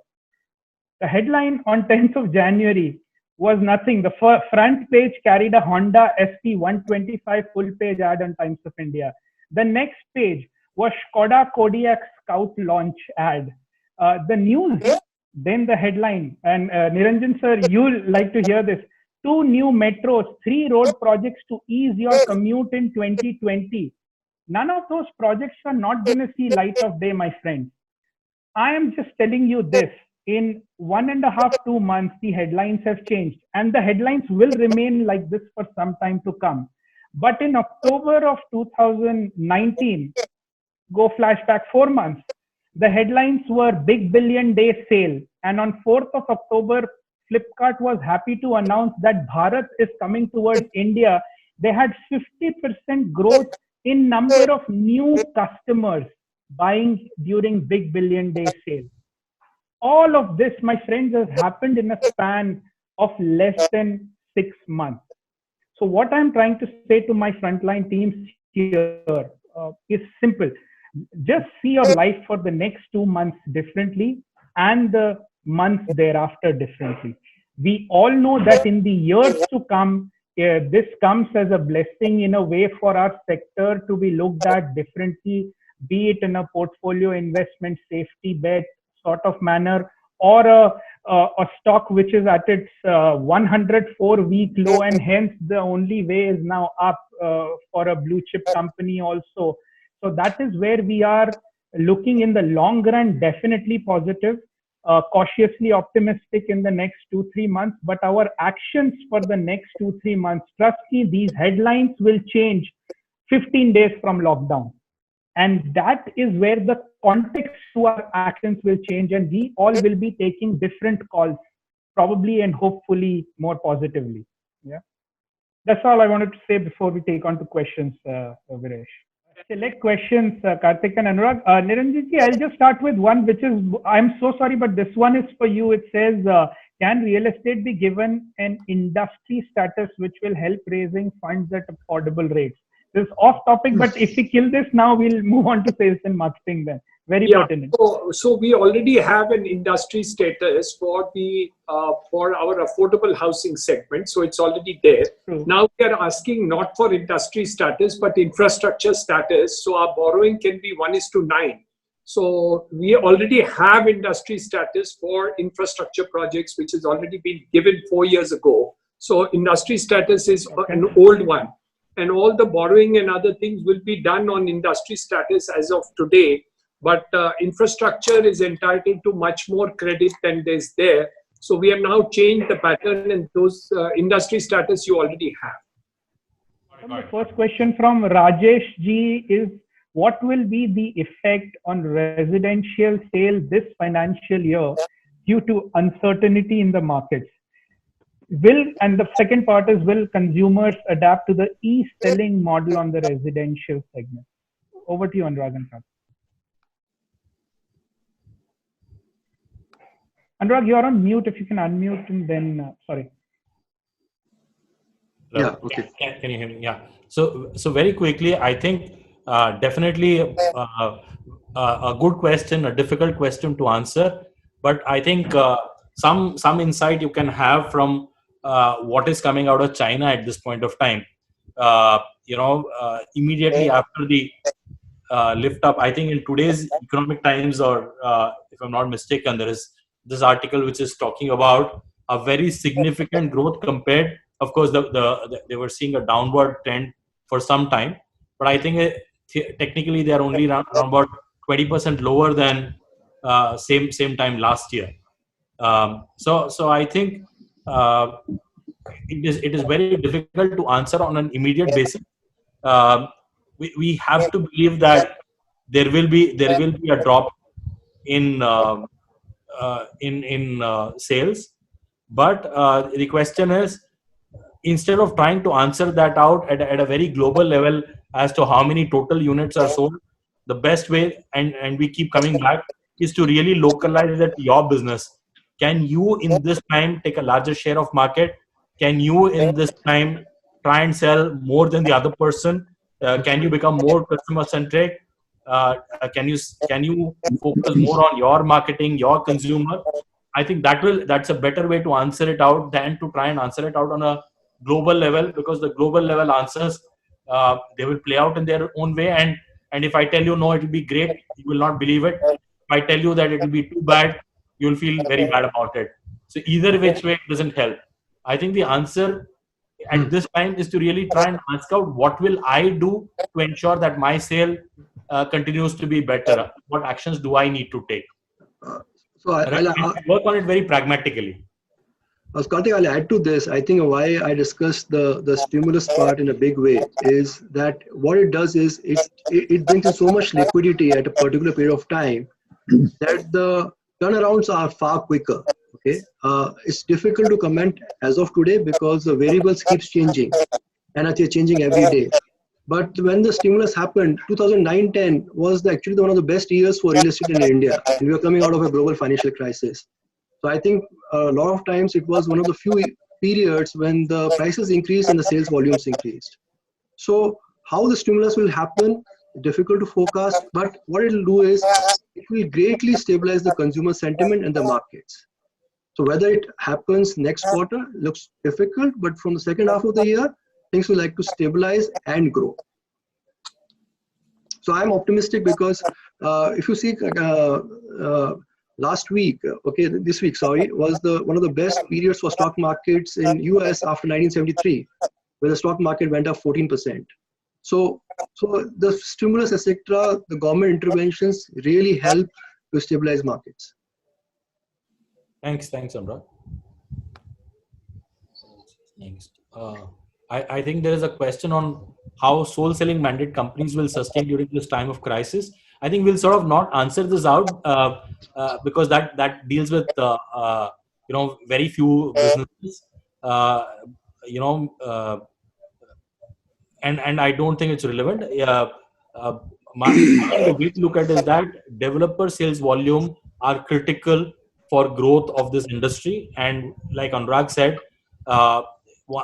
The headline on 10th of January was nothing. The front page carried a Honda ST 125 full page ad on Times of India. The next page was Skoda Kodiaq Scout launch ad. The news, then the headline, and Niranjan sir, you'll like to hear this. 2 new metros, 3 road projects to ease your commute in 2020. None of those projects are not going to see light of day, my friends. I am just telling you this. In 1.5 to 2 months, the headlines have changed, and the headlines will remain like this for some time to come. But in October of 2019, go flashback 4 months, the headlines were Big Billion Day sale. And on 4th of October, Flipkart was happy to announce that Bharat is coming towards India. They had 50% growth in number of new customers buying during Big Billion Day sale. All of this, my friends, has happened in a span of less than 6 months. So what I'm trying to say to my frontline teams here is simple. Just see your life for the next 2 months differently and the months thereafter differently. We all know that in the years to come, this comes as a blessing in a way for our sector to be looked at differently, be it in a portfolio investment safety bet sort of manner, or a stock which is at its 104-week low, and hence the only way is now up for a blue chip company also. So that is where we are looking in the long run, definitely positive, cautiously optimistic in the next 2-3 months. But our actions for the next 2-3 months, trust me, these headlines will change 15 days from lockdown. And that is where the context to our actions will change, and we all will be taking different calls, probably and hopefully more positively. Yeah, that's all I wanted to say before we take on to questions, Viresh. Select questions, Karthik and Anurag. Niranjanji, I'll just start with one, which is, I'm so sorry, but this one is for you. It says, can real estate be given an industry status which will help raising funds at affordable rates? This is off topic, but if we kill this now, we'll move on to sales and marketing then. Very pertinent. So we already have an industry status for the for our affordable housing segment. So it's already there. True. Now we are asking not for industry status, but infrastructure status. So our borrowing can be 1:9. So we already have industry status for infrastructure projects, which has already been given 4 years ago. So industry status is an old one. And all the borrowing and other things will be done on industry status as of today. But infrastructure is entitled to much more credit than there's there. So we have now changed the pattern, and those industry status you already have. The first question from Rajesh Ji is, what will be the effect on residential sale this financial year due to uncertainty in the markets? And the second part is, will consumers adapt to the e-selling model on the residential segment? Over to you, Anurag and Karthik. Anurag, you're on mute. If you can unmute, and then, sorry. Yeah, okay. Can you hear me? Yeah. So very quickly, I think definitely a good question, a difficult question to answer. But I think some insight you can have from what is coming out of China at this point of time. Immediately after the lift up, I think in today's Economic Times, or if I'm not mistaken, there is this article which is talking about a very significant growth compared. Of course, they were seeing a downward trend for some time, but I think technically they are only around about 20% lower than same time last year. So I think it is very difficult to answer on an immediate basis. Um, we have to believe that there will be a drop in sales, but the question is, instead of trying to answer that out at a very global level as to how many total units are sold, the best way, and we keep coming back, is to really localize it to your business. Can you in this time take a larger share of market? Can you in this time try and sell more than the other person? Can you become more customer centric? Can you focus more on your marketing, your consumer? I think that's a better way to answer it out than to try and answer it out on a global level, because the global level answers, they will play out in their own way, and if I tell you no, it will be great, you will not believe it. If I tell you that it will be too bad, you will feel very bad about it. So either which way, it doesn't help. I think the answer at this time is to really try and ask out, what will I do to ensure that my sale continues to be better? What actions do I need to take? Uh, so Right? And work on it very pragmatically. Karthik, I'll add to this. I think why I discussed the stimulus part in a big way is that what it does is it brings in so much liquidity at a particular period of time that the turnarounds are far quicker. Okay, it's difficult to comment as of today because the variables keeps changing and are changing every day. But when the stimulus happened, 2009-10 was actually one of the best years for real estate in India, and we were coming out of a global financial crisis. So I think a lot of times it was one of the few periods when the prices increased and the sales volumes increased. So how the stimulus will happen, difficult to forecast, but what it will do is it will greatly stabilize the consumer sentiment and the markets. So whether it happens next quarter looks difficult, but from the second half of the year, things will like to stabilize and grow. So I'm optimistic because if you see last week, this week, was one of the best periods for stock markets in US after 1973, where the stock market went up 14%. So the stimulus, etc., the government interventions really help to stabilize markets. Thanks, Anurag. Next. I think there is a question on how sole selling mandate companies will sustain during this time of crisis. I think we'll sort of not answer this out because that deals with very few businesses. And I don't think it's relevant. The way to look at it is that developer sales volume are critical for growth of this industry, and like Anurag said,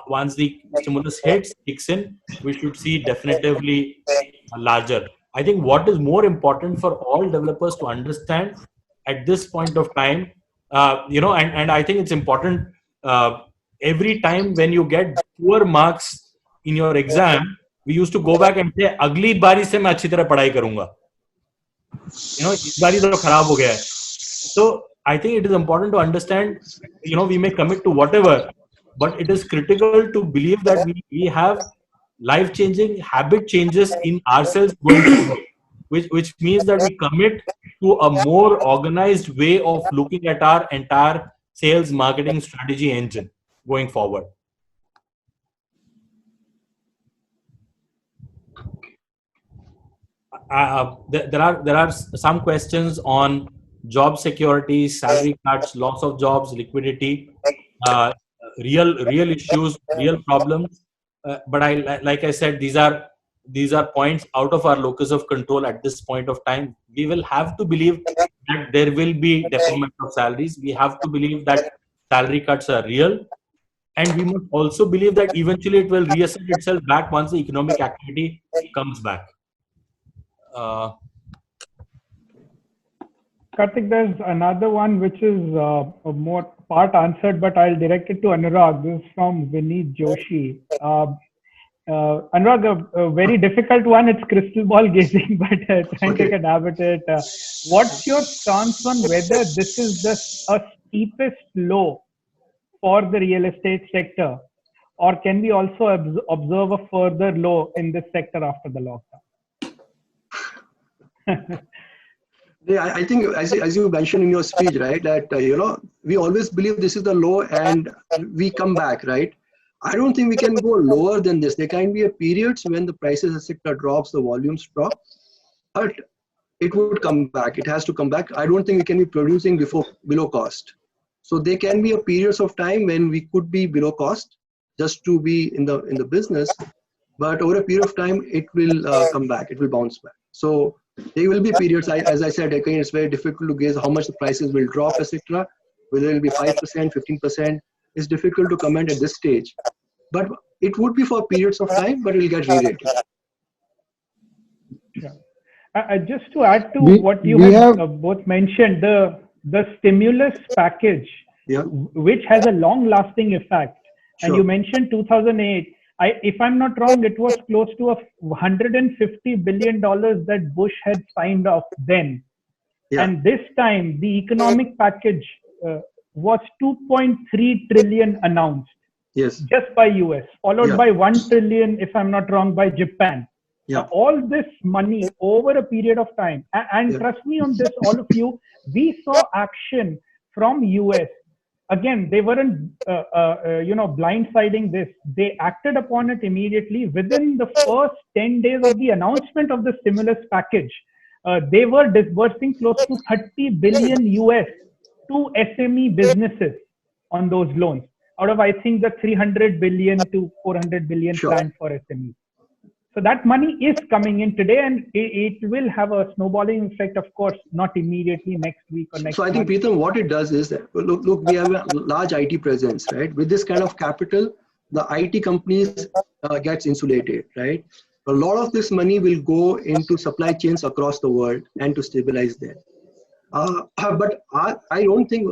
once the stimulus kicks in, we should see definitively larger. I think what is more important for all developers to understand at this point of time, and I think it's important, every time when you get poor marks in your exam, we used to go back and say, "Agli bari se main achhi tarah padhai karunga." Is bari to kharab ho gaya hai. So I think it is important to understand, we may commit to whatever, but it is critical to believe that we have life-changing habit changes in ourselves going forward, which means that we commit to a more organized way of looking at our entire sales marketing strategy engine going forward. There are some questions on job security, salary cuts, loss of jobs, liquidity, real issues, real problems. But like I said, these are points out of our locus of control at this point of time. We will have to believe that there will be deferment of salaries. We have to believe that salary cuts are real. And we must also believe that eventually it will reassert itself back once the economic activity comes back. Karthik, there's another one which is more part answered, but I'll direct it to Anurag. This is from Vineet Joshi. Anurag, a very difficult one. It's crystal ball gazing, but try and take a dab at it. What's your stance on whether this is a steepest low for the real estate sector, or can we also observe a further low in this sector after the lockdown? Yeah, I think as you mentioned in your speech, right, that we always believe this is the low and we come back, right? I don't think we can go lower than this. There can be a periods when the prices etc. drops, the volumes drop, but it would come back. It has to come back. I don't think we can be producing below cost. So there can be a periods of time when we could be below cost just to be in the business, but over a period of time it will come back. It will bounce back. So there will be periods. As I said, again, it's very difficult to gauge how much the prices will drop, etc. Whether it will be 5%, 15%. It's difficult to comment at this stage. But it would be for periods of time, but it will get re-rated. Just to add to what you have both mentioned, the stimulus package, which has a long-lasting effect, and you mentioned 2008. If I'm not wrong, it was close to $150 billion that Bush had signed off then. And this time, the economic package was 2.3 trillion announced. Just by US, followed by 1 trillion, if I'm not wrong, by Japan. All this money over a period of time, and trust me on this, all of you, we saw action from US. Again, they weren't, blindsiding this. They acted upon it immediately. Within the first 10 days of the announcement of the stimulus package, they were disbursing close to 30 billion US to SME businesses on those loans. Out of, I think, the 300 billion to 400 billion planned for SME. So that money is coming in today, and it will have a snowballing effect, of course, not immediately next week or next month. So I think, Preetham, what it does is that, look, we have a large IT presence, right? With this kind of capital, the IT companies gets insulated, right? A lot of this money will go into supply chains across the world and to stabilize them. But I don't think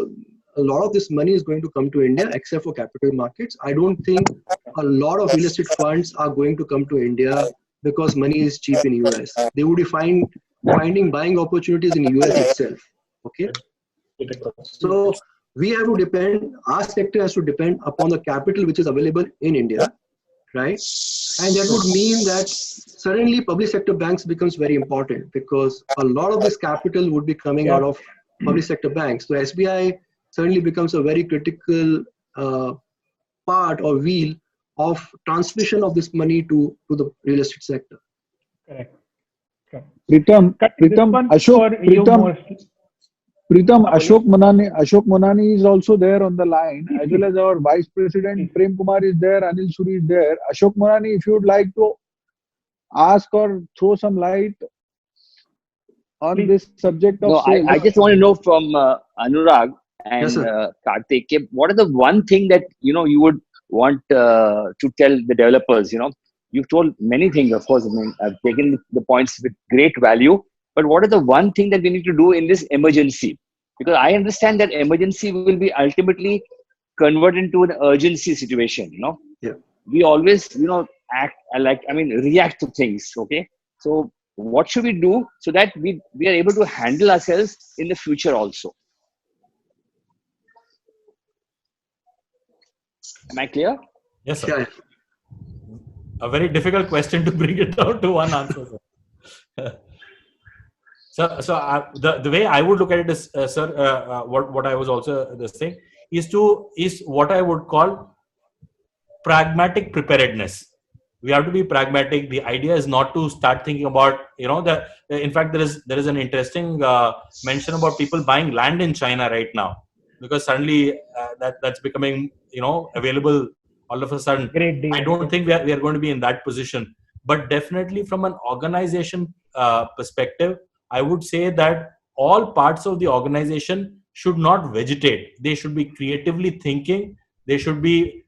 a lot of this money is going to come to India, except for capital markets. I don't think a lot of real estate funds are going to come to India because money is cheap in US. They would be finding buying opportunities in US itself. Okay. So we have to depend, our sector has to depend upon the capital which is available in India, right? And that would mean that suddenly public sector banks becomes very important because a lot of this capital would be coming out of public sector banks. So SBI certainly becomes a very critical part or wheel of transmission of this money to the real estate sector. Correct. Preetham, Ashok Monani is also there on the line, as well as our Vice President Prem Kumar is there, Anil Suri is there. Ashok Monani, if you would like to ask or throw some light on this subject of sales. I just want to know from Anurag and Karthik, what is the one thing that you would want to tell the developers? You've told many things, of course. I mean, I've taken the points with great value. But what is the one thing that we need to do in this emergency? Because I understand that emergency will be ultimately converted into an urgency situation. We always, react to things. Okay. So what should we do so that we are able to handle ourselves in the future also? Am I clear? Yes, sir. A very difficult question to bring it down to one answer, sir. So the way I would look at it is, sir, what I was also saying is what I would call pragmatic preparedness. We have to be pragmatic. The idea is not to start thinking about, in fact, there is an interesting mention about people buying land in China right now, because suddenly that's becoming, available all of a sudden. Great deal. I don't think we are going to be in that position, but definitely from an organization perspective, I would say that all parts of the organization should not vegetate. They should be creatively thinking. They should be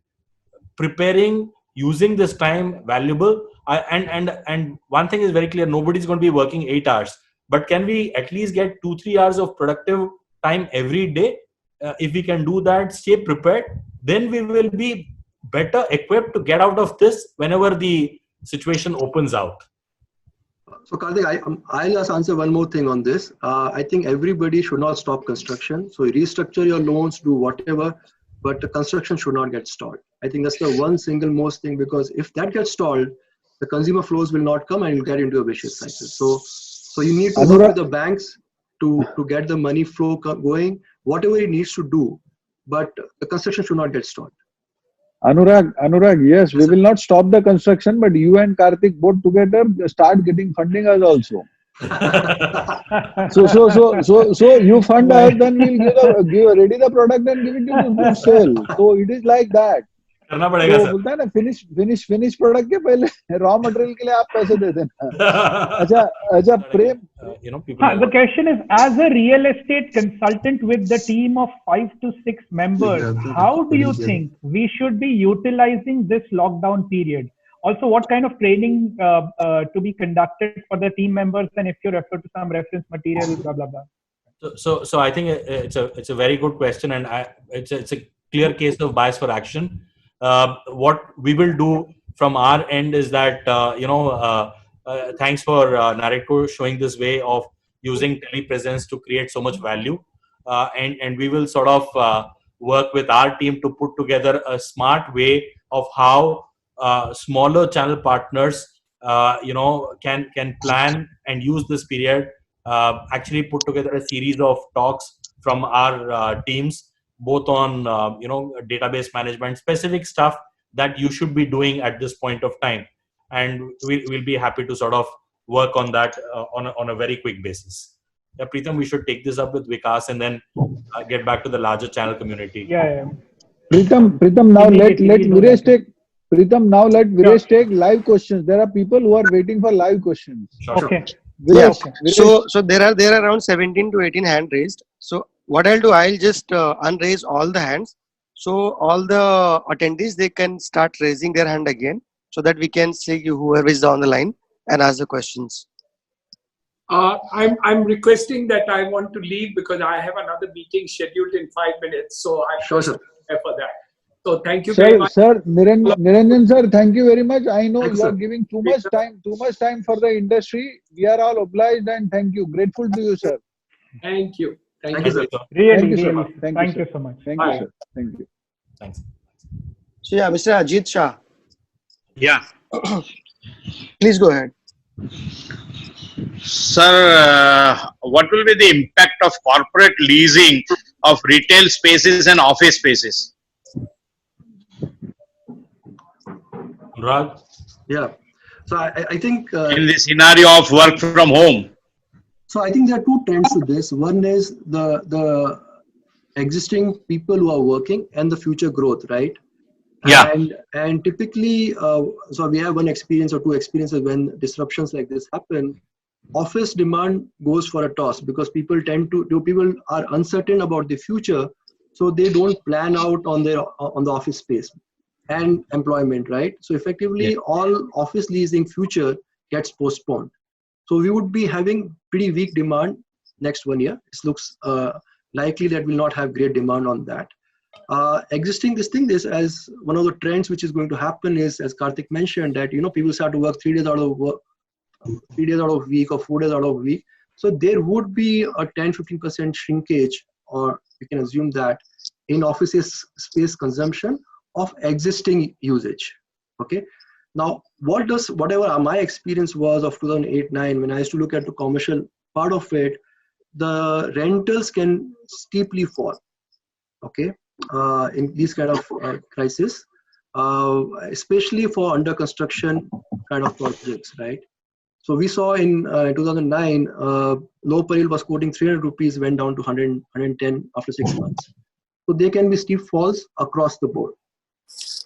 preparing, using this time valuable. And one thing is very clear: nobody's going to be working 8 hours. But can we at least get 2-3 hours of productive time every day? If we can do that, stay prepared, then we will be better equipped to get out of this whenever the situation opens out. So Karthik, I'll just answer one more thing on this. I think everybody should not stop construction. So restructure your loans, do whatever, but the construction should not get stalled. I think that's the one single most thing, because if that gets stalled, the consumer flows will not come and you'll get into a vicious cycle. So you need to work with the banks to get the money flow going, whatever it needs to do, but the construction should not get stalled. Anurag, yes, we will not stop the construction, but you and Karthik both together start getting funding us also. So you fund us, then we'll give ready the product and give it to sell. So it is like that. करना पड़ेगा तो sir. बोलता है ना finish product के पहले raw material के लिए आप पैसे दे देना. अच्छा प्रेम. The question is, as a real estate consultant with the team of 5 to 6 members, how do you think we should be utilizing this lockdown period? Also, what kind of training to be conducted for the team members, and if you refer to some reference material, blah blah blah. So I think it's a very good question, and it's a clear case of bias for action. What we will do from our end is that thanks for NAREDCO showing this way of using telepresence to create so much value, and we will sort of work with our team to put together a smart way of how smaller channel partners can plan and use this period, actually put together a series of talks from our teams, both on database management, specific stuff that you should be doing at this point of time, and we'll be happy to sort of work on that on a very quick basis. Yeah, Preetham, we should take this up with Vikas and then get back to the larger channel community. Yeah. Preetham, now let Viresh take. Preetham, now let Viresh take live questions. There are people who are waiting for live questions. Sure. Okay. Viresh, So there are around 17 to 18 hand raised. So what I'll do, I'll just unraise all the hands. So all the attendees, they can start raising their hand again, so that we can see whoever is on the line and ask the questions. I'm requesting that I want to leave because I have another meeting scheduled in 5 minutes. So I'm Sure, sir. there for that. So thank you very much. Sir, Niranjan sir, thank you very much. I know Thanks, you are sir. giving too much time for the industry. We are all obliged and thank you. Grateful to you, sir. Thank you. Thank you, sir. Really, Thank you, sir. really. Thank you so much. Thank Bye. you, sir. Thank you. Thanks. So yeah, Mr. Ajit Shah, Yeah, please go ahead. sir, what will be the impact of corporate leasing of retail spaces and office spaces? Anurag? Yeah. So I think In the scenario of work from home? so. I think there are two trends to this. One is the existing people who are working and the future growth, right? Yeah. And typically, so we have one experience or two experiences when disruptions like this happen. Office demand goes for a toss because people are uncertain about the future, so they don't plan out on the office space and employment, right? So effectively, all office leasing future gets postponed. So we would be having pretty weak demand next 1 year. It looks likely that we'll not have great demand on that. Existing this as one of the trends which is going to happen is, as Karthik mentioned, that people start to work 3 days out of work, 3 days out of week or 4 days out of week. So there would be a 10-15% shrinkage, or you can assume that, in offices space consumption of existing usage. Okay. Now, whatever my experience was of 2008-9, when I used to look at the commercial part of it, the rentals can steeply fall. Okay. In these kind of crisis, especially for under construction kind of projects, right? So we saw in 2009, low peril was quoting 300 rupees, went down to 100, 110 after 6 months. So there can be steep falls across the board.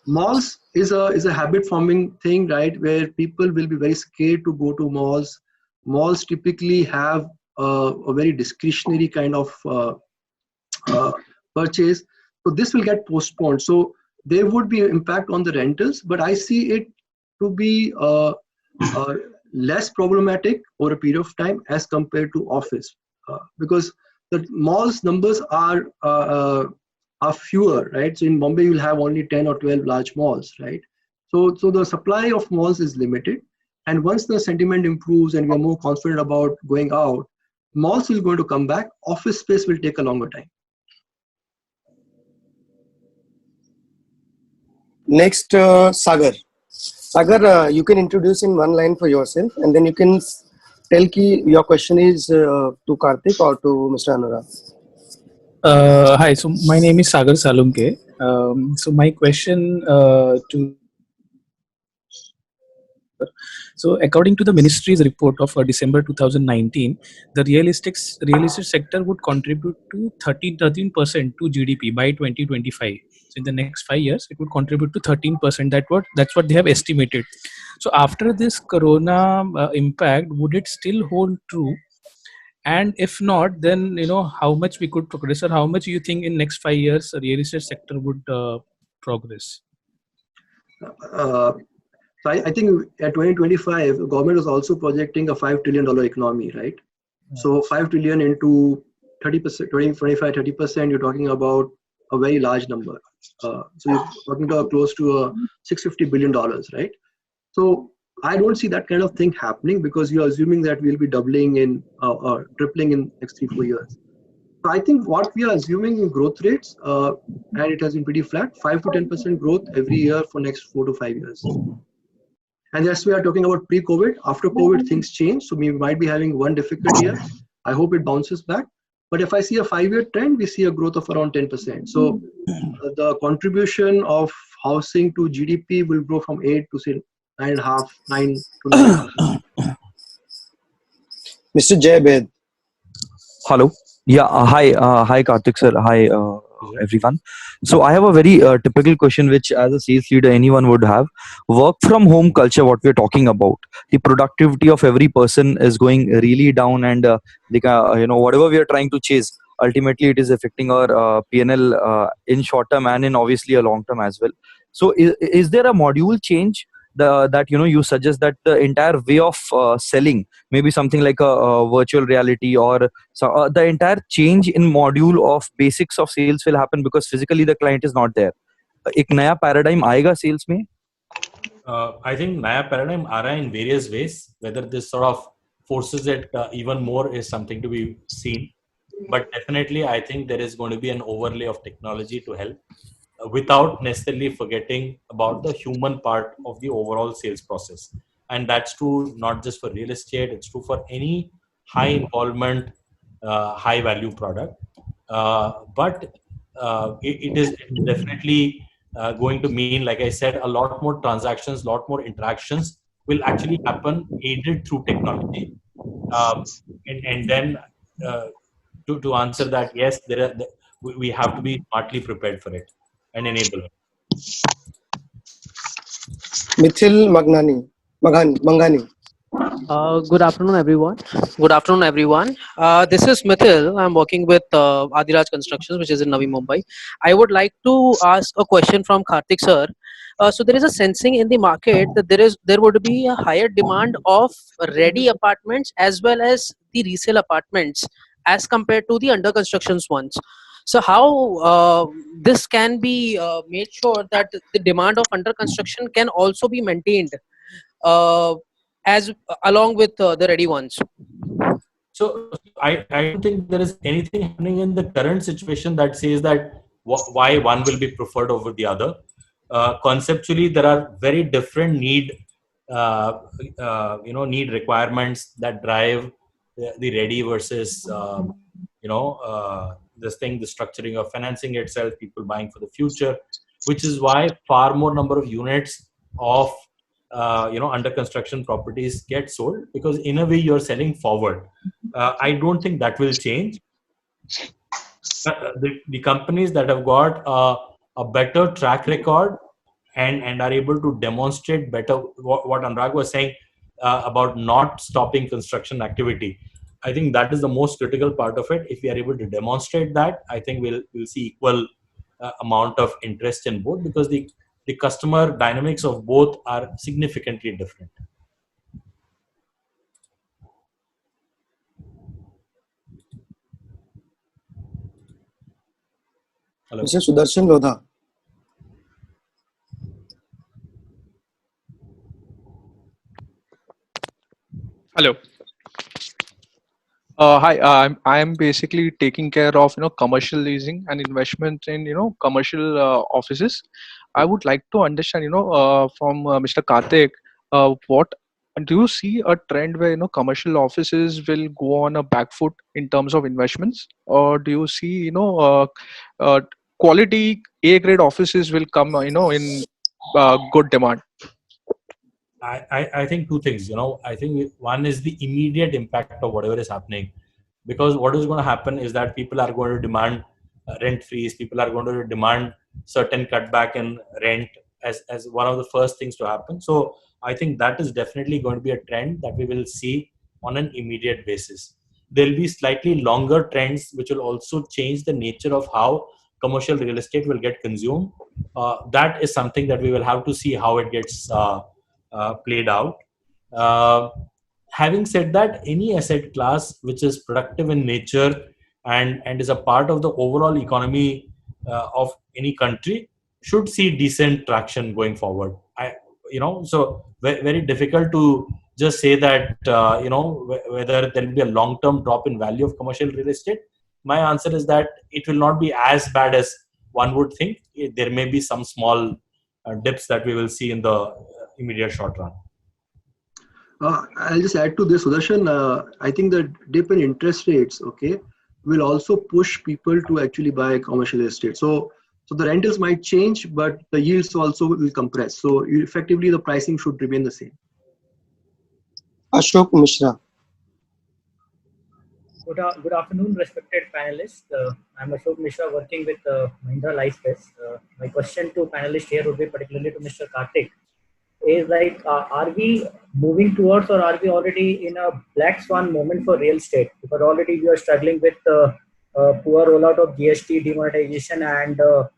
Malls is a habit forming thing, right? Where people will be very scared to go to malls. Malls typically have a very discretionary kind of purchase. So this will get postponed. So there would be an impact on the rentals, but I see it to be less problematic over a period of time as compared to office, because the malls numbers are fewer, right? So in Bombay, you'll have only 10 or 12 large malls, right? So the supply of malls is limited. And once the sentiment improves and we're more confident about going out, malls will going to come back. Office space will take a longer time. Next, Sagar. Sagar, you can introduce in one line for yourself, and then you can tell your question is to Karthik or to Mr. Anurag. Hi, so my name is Sagar Salunke. So my question to so according to the ministry's report of December 2019, the real estate sector would contribute to 13% to GDP by 2025. So in the next 5 years, it would contribute to 13%. That's what they have estimated. So after this corona impact, would it still hold true? And if not, then how much we could progress, or how much you think in next 5 years the real estate sector would progress? So I think at 2025, the government is also projecting a $5 trillion economy, right? So 5 trillion into 30%, 20, 25, 30%, you're talking about a very large number. So you're talking about close to $650 billion, right? So I don't see that kind of thing happening, because you're assuming that we'll be doubling in or tripling in next 3-4 years. So I think what we are assuming in growth rates, and it has been pretty flat, 5 to 10% growth every year for next 4 to 5 years. And yes, we are talking about pre-COVID. After COVID, things change. So we might be having one difficult year. I hope it bounces back. But if I see a 5-year trend, we see a growth of around 10%. So the contribution of housing to GDP will grow from 8 to say 9.5, 9 to 9.5. Mr. Jay Bed. Hello. Yeah. Hi, Karthik sir. Hi, everyone. So I have a very typical question, which as a sales leader, anyone would have. Work from home culture, what we're talking about. The productivity of every person is going really down, and whatever we are trying to chase, ultimately it is affecting our P&L in short term and in obviously a long term as well. So is there a module change that you suggest that the entire way of selling, maybe something like a virtual reality, or the entire change in module of basics of sales will happen because physically the client is not there? एक नया paradigm आएगा sales में? I think नया paradigm आ रहा है in various ways. Whether this sort of forces it even more is something to be seen. But definitely, I think there is going to be an overlay of technology to help, without necessarily forgetting about the human part of the overall sales process. And that's true not just for real estate, it's true for any high involvement, high value product. But it is definitely going to mean, like I said, a lot more transactions, a lot more interactions will actually happen aided through technology. And then to answer that, yes, we have to be smartly prepared for it and enable it. Mithil Mangani. Good afternoon, everyone. This is Mithil. I'm working with Adiraj Constructions, which is in Navi Mumbai. I would like to ask a question from Karthik sir. So there is a sensing in the market that there would be a higher demand of ready apartments as well as the resale apartments as compared to the under constructions ones. So how this can be made sure that the demand of under construction can also be maintained as along with the ready ones? So I don't think there is anything happening in the current situation that says that why one will be preferred over the other. Conceptually, there are very different need requirements that drive the ready versus the structuring of financing itself, people buying for the future, which is why far more number of units of under construction properties get sold, because in a way you're selling forward. I don't think that will change. The companies that have got a better track record and are able to demonstrate better what Anurag was saying about not stopping construction activity, I think that is the most critical part of it. If we are able to demonstrate that, I think we'll see equal amount of interest in both, because the customer dynamics of both are significantly different. Hello. Mr. Sudarshan Lodha. Hello. Hi, I'm basically taking care of commercial leasing and investment in commercial offices. I would like to understand from Mr. Karthik, what do you see a trend where commercial offices will go on a back foot in terms of investments, or do you see quality A grade offices will come, in good demand? I think two things. I think one is the immediate impact of whatever is happening, because what is going to happen is that people are going to demand rent freeze. People are going to demand certain cutback in rent as one of the first things to happen. So I think that is definitely going to be a trend that we will see on an immediate basis. There'll be slightly longer trends which will also change the nature of how commercial real estate will get consumed. That is something that we will have to see how it gets played out. Uh, Having said that, any asset class which is productive in nature and is a part of the overall economy of any country should see decent traction going forward. So very difficult to just say that whether there will be a long-term drop in value of commercial real estate. My answer is that it will not be as bad as one would think. There may be some small dips that we will see in the immediate short run. I'll just add to this, Sudarshan. I think the dip in interest rates, okay, will also push people to actually buy commercial estate. So the rentals might change, but the yields also will compress. So effectively, the pricing should remain the same. Ashok Mishra. Good afternoon, respected panelists. I'm Ashok Mishra, working with Mahindra Lifespace. My question to panelists here would be particularly to Mr. Karthik. Is like, are we moving towards, or are we already in a black swan moment for real estate? Because already we are struggling with poor rollout of GST, demonetization, and the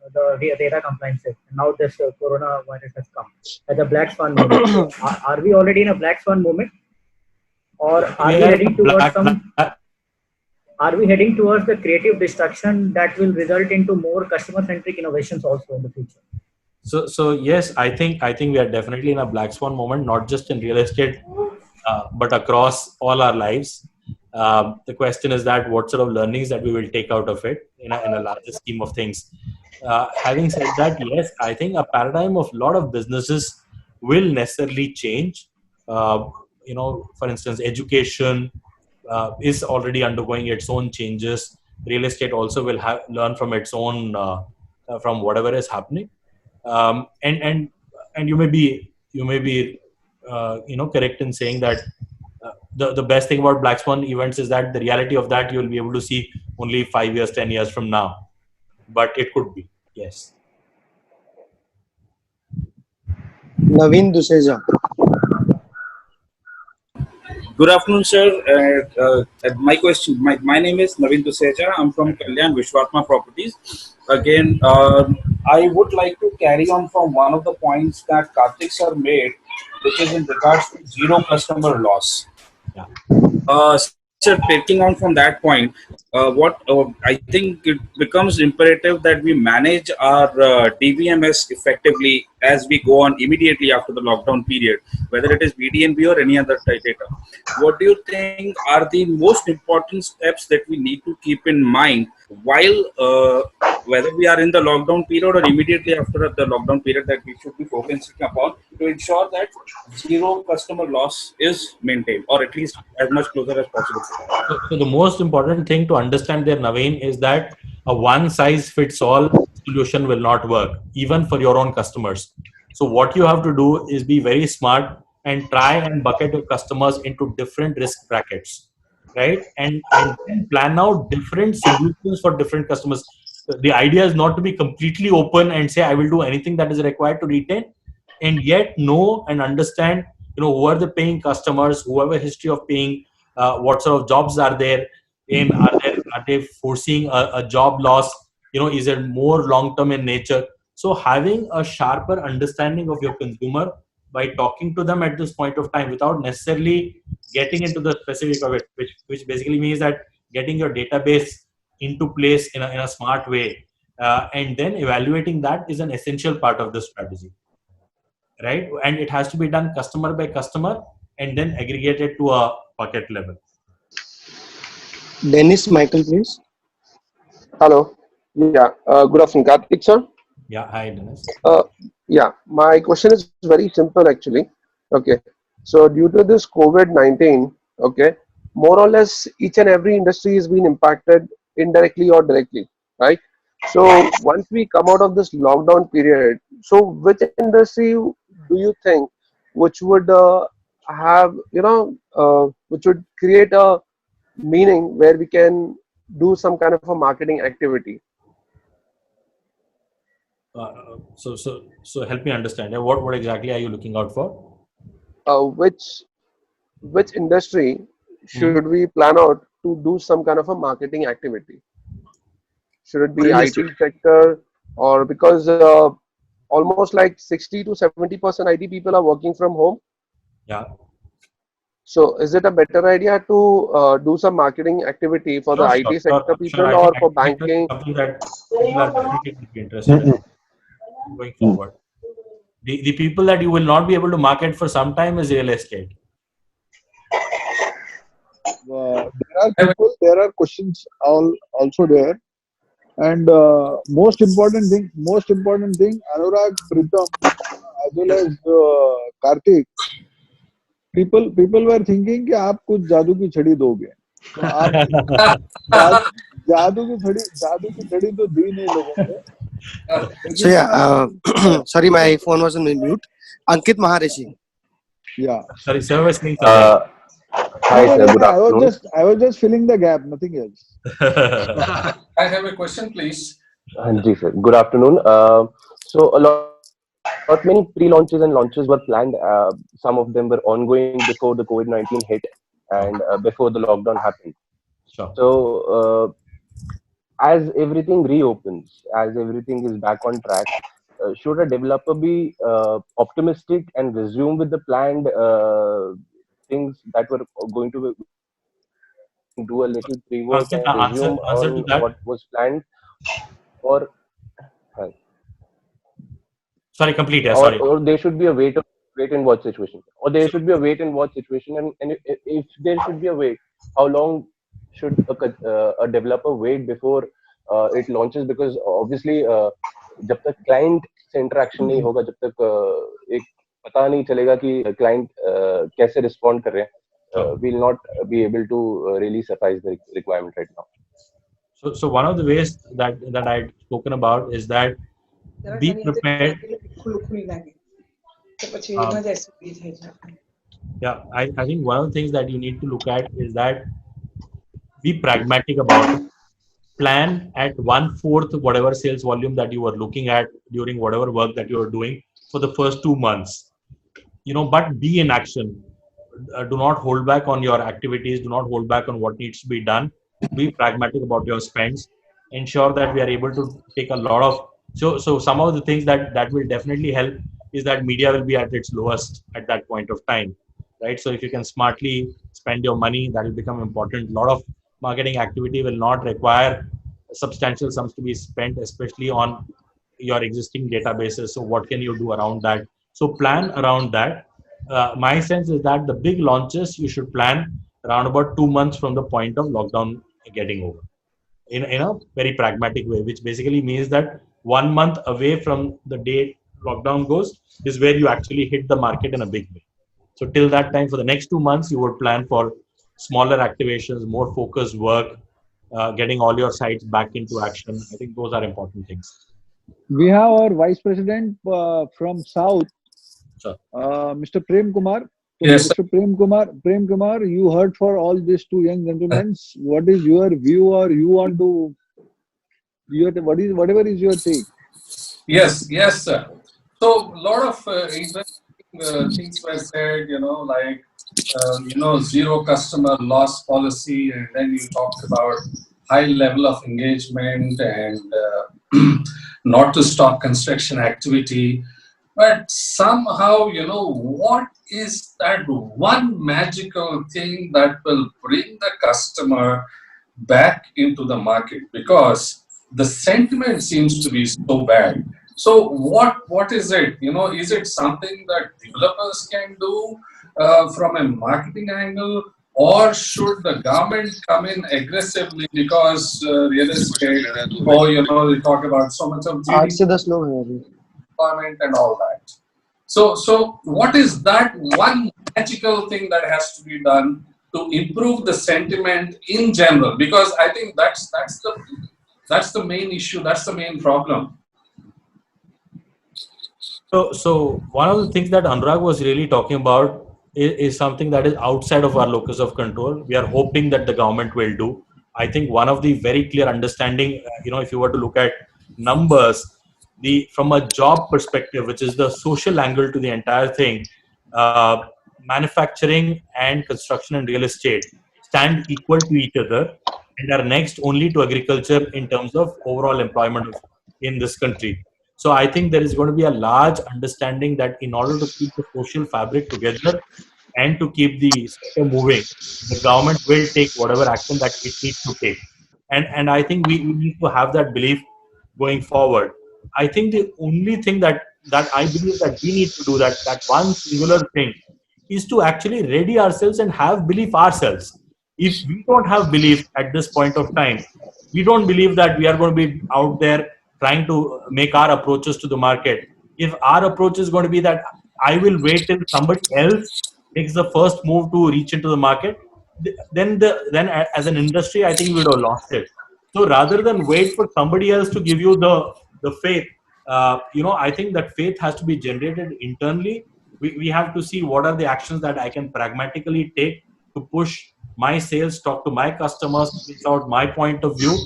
data compliances. And now this coronavirus has come as a black swan moment. Are we already in a black swan moment, or are we heading towards Are we heading towards the creative destruction that will result into more customer-centric innovations also in the future? So yes, I think we are definitely in a black swan moment, not just in real estate, but across all our lives. The question is that what sort of learnings that we will take out of it in a larger scheme of things. Having said that, yes, I think a paradigm of a lot of businesses will necessarily change. For instance, education is already undergoing its own changes. Real estate also will learn from its own from whatever is happening. And you may be correct in saying that the best thing about black swan events is that the reality of that you will be able to see only 5 years, 10 years from now, but it could be, yes. Naveen Duseja. Good afternoon, sir. My name is Naveen Duseja. I'm from Kalyan Vishwatma Properties. Again, I would like to carry on from one of the points that Karthik sir made, which is in regards to zero customer loss. Yeah. Sir, taking on from that point, I think it becomes imperative that we manage our DBMS effectively as we go on immediately after the lockdown period, whether it is BDNB or any other data. What do you think are the most important steps that we need to keep in mind while whether we are in the lockdown period or immediately after the lockdown period that we should be focusing upon to ensure that zero customer loss is maintained, or at least as much closer as possible? So the most important thing to understand there, Naveen, is that a one-size-fits-all solution will not work, even for your own customers. So what you have to do is be very smart and try and bucket your customers into different risk brackets, right? And then plan out different solutions for different customers. The idea is not to be completely open and say, I will do anything that is required to retain, and yet know and understand, who are the paying customers, who have a history of paying, what sort of jobs are there, and are they foreseeing a job loss? Is it more long-term in nature? So having a sharper understanding of your consumer by talking to them at this point of time without necessarily getting into the specific of it, which basically means that getting your database into place in a smart way, and then evaluating that is an essential part of the strategy, right? And it has to be done customer by customer and then aggregated to a bucket level. Dennis Michael, please. Hello. Yeah. Good afternoon, Karthik sir. Yeah. Hi, Dennis. Yeah. My question is very simple, actually. Okay. So due to this COVID-19, okay, more or less each and every industry has been impacted indirectly or directly, right? So once we come out of this lockdown period, so which industry do you think which would have, which would create a meaning where we can do some kind of a marketing activity? So help me understand. What exactly are you looking out for? Which industry Hmm? should we plan out to do some kind of a marketing activity? Should it What be IT industry? sector, or because almost like 60 to 70% IT people are working from home? Yeah. So is it a better idea to do some marketing activity for the Sure. IT sector Sure. people I think or for IT sector is banking? something that people are definitely going to be interested in going forward. The people that you will not be able to market for some time is real estate. There are questions also there. And most important thing, Anurag, Pritam, as well as Karthik, people were thinking कि आप कुछ जादू की छड़ी दोगे, तो आप जादू की छड़ी तो दी नहीं लोगों को. So yeah, sorry, my phone was on mute. Ankit Maharishi. Yeah. Sorry, sir was saying something. Hi, sir. Good afternoon. I was just filling the gap, nothing else. I have a question, please. Ji, sir. Good afternoon. So a lot many pre-launches and launches were planned. Some of them were ongoing before the COVID-19 hit and before the lockdown happened. Sure. So as everything reopens, as everything is back on track, should a developer be optimistic and resume with the planned things that were going to do a little pre-work Ankit, and resume answer to on that. what was planned, or Sorry, complete. Yeah, sorry. or there should be a wait and watch situation, or there should be a wait and watch situation, and if there should be a wait, how long should a developer wait before it launches? Because obviously जब तक client से interaction नहीं होगा, जब तक एक पता नहीं चलेगा कि client कैसे respond कर रहे हैं, we'll not be able to really suffice the requirement right now. So one of the ways that I've spoken about is that be prepared. Yeah, I think one of the things that you need to look at is that be pragmatic about it. Plan at 1/4 whatever sales volume that you were looking at during whatever work that you were doing for the first 2 months. But be in action. Do not hold back on your activities. Do not hold back on what needs to be done. Be pragmatic about your spends. Ensure that we are able to take a lot of. So some of the things that will definitely help is that media will be at its lowest at that point of time, right? So if you can smartly spend your money, that will become important. A lot of marketing activity will not require substantial sums to be spent, especially on your existing databases. So what can you do around that? So plan around that. My sense is that the big launches you should plan around about 2 months from the point of lockdown getting over, in a very pragmatic way, which basically means that 1 month away from the day lockdown goes is where you actually hit the market in a big way. So till that time, for the next 2 months, you would plan for smaller activations, more focused work, getting all your sites back into action. I think those are important things. We have our Vice President from South, Sure. Mr. Prem Kumar. So Yes, Mr. Prem Kumar, you heard for all these two young gentlemen. What is your view, or you want to? Whatever is your take? Yes, sir. So, a lot of interesting things were said, like, zero customer loss policy, and then you talked about high level of engagement and not to stop construction activity. But somehow, what is that one magical thing that will bring the customer back into the market? Because the sentiment seems to be so bad. So what is it? Is it something that developers can do from a marketing angle, or should the government come in aggressively because real estate, or they talk about so much of GDP employment and all that. So what is that one magical thing that has to be done to improve the sentiment in general? Because I think that's the That's the main issue. That's the main problem. So one of the things that Anurag was really talking about is something that is outside of our locus of control. We are hoping that the government will do. I think one of the very clear understanding, if you were to look at numbers, from a job perspective, which is the social angle to the entire thing, manufacturing and construction and real estate stand equal to each other and are next only to agriculture in terms of overall employment in this country. So I think there is going to be a large understanding that in order to keep the social fabric together and to keep the sector moving, the government will take whatever action that it needs to take. And I think we need to have that belief going forward. I think the only thing that I believe that we need to do, that one singular thing, is to actually ready ourselves and have belief ourselves. If we don't have belief at this point of time, we don't believe that we are going to be out there trying to make our approaches to the market. If our approach is going to be that I will wait till somebody else makes the first move to reach into the market, then as an industry, I think we would have lost it. So rather than wait for somebody else to give you the faith, I think that faith has to be generated internally. We have to see what are the actions that I can pragmatically take to push my sales, talk to my customers, fix out my point of view,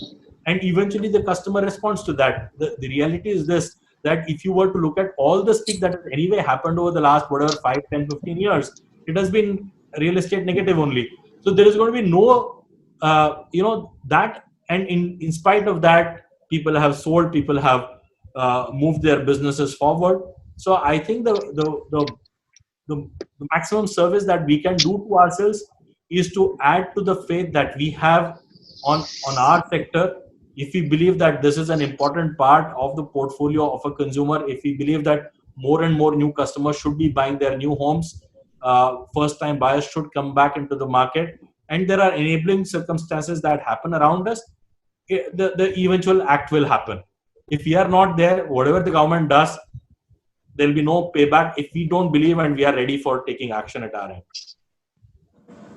and eventually the customer responds to that. The reality is this, that if you were to look at all the speak that has anyway happened over the last whatever 5, 10, 15 years, it has been real estate negative only. So there is going to be no, that, and in spite of that, people have sold, people have moved their businesses forward. So I think the maximum service that we can do to ourselves is to add to the faith that we have on our sector. If we believe that this is an important part of the portfolio of a consumer, if we believe that more and more new customers should be buying their new homes, first time buyers should come back into the market, and there are enabling circumstances that happen around us, the eventual act will happen. If we are not there, whatever the government does, there will be no payback if we don't believe and we are ready for taking action at our end.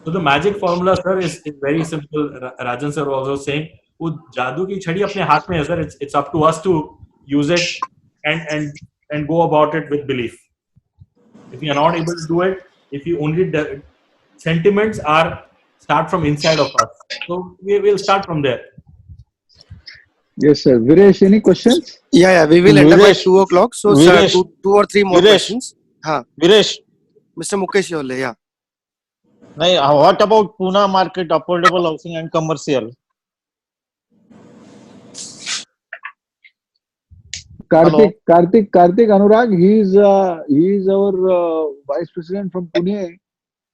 So the magic formula, sir, is very simple. Rajan sir was also saying, वो जादू की छड़ी अपने हाथ में है, sir. It's up to us to use it and go about it with belief. If we are not able to do it, if we only sentiments start from inside of us, so we will start from there. Yes, sir. Viresh, any questions? Yeah, we will end up by 2 o'clock. So, sir, two or three more questions. Viresh. Mr. Mukesh Yolle, yeah. What about Pune market, affordable housing and commercial? Karthik Anurag, he is our vice president from Pune.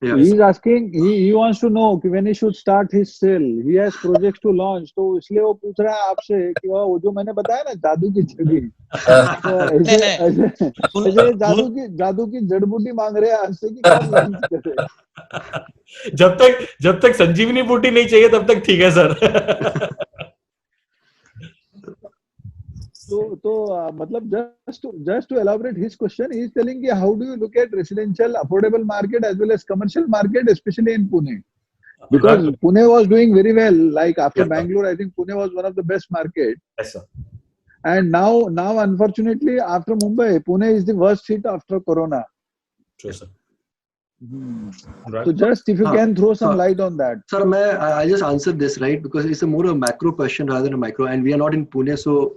Yes. He is asking, he wants to know when he should start his sale. He has projects to launch. तो इसलिए वो पूछ रहा है आपसे कि वो जो मैंने बताया ना जादू की छड़ी, ऐसे जादू की जड़ बूटी मांग रहे हैं आपसे कि कब लॉन्च करें. जब तक संजीवनी बूटी नहीं चाहिए तब तक ठीक है सर. So मतलब just to elaborate his question, he is telling you how do you look at residential affordable market as well as commercial market, especially in Pune, because Pune was doing very well. Like after Bangalore, I think Pune was one of the best market. Yes, sir. And now unfortunately after Mumbai, Pune is the worst hit after Corona. True, sir. Right. So just if you can throw some light on that. Sir, I just answered this, right? Because it's a more a macro question rather than a micro, and we are not in Pune, so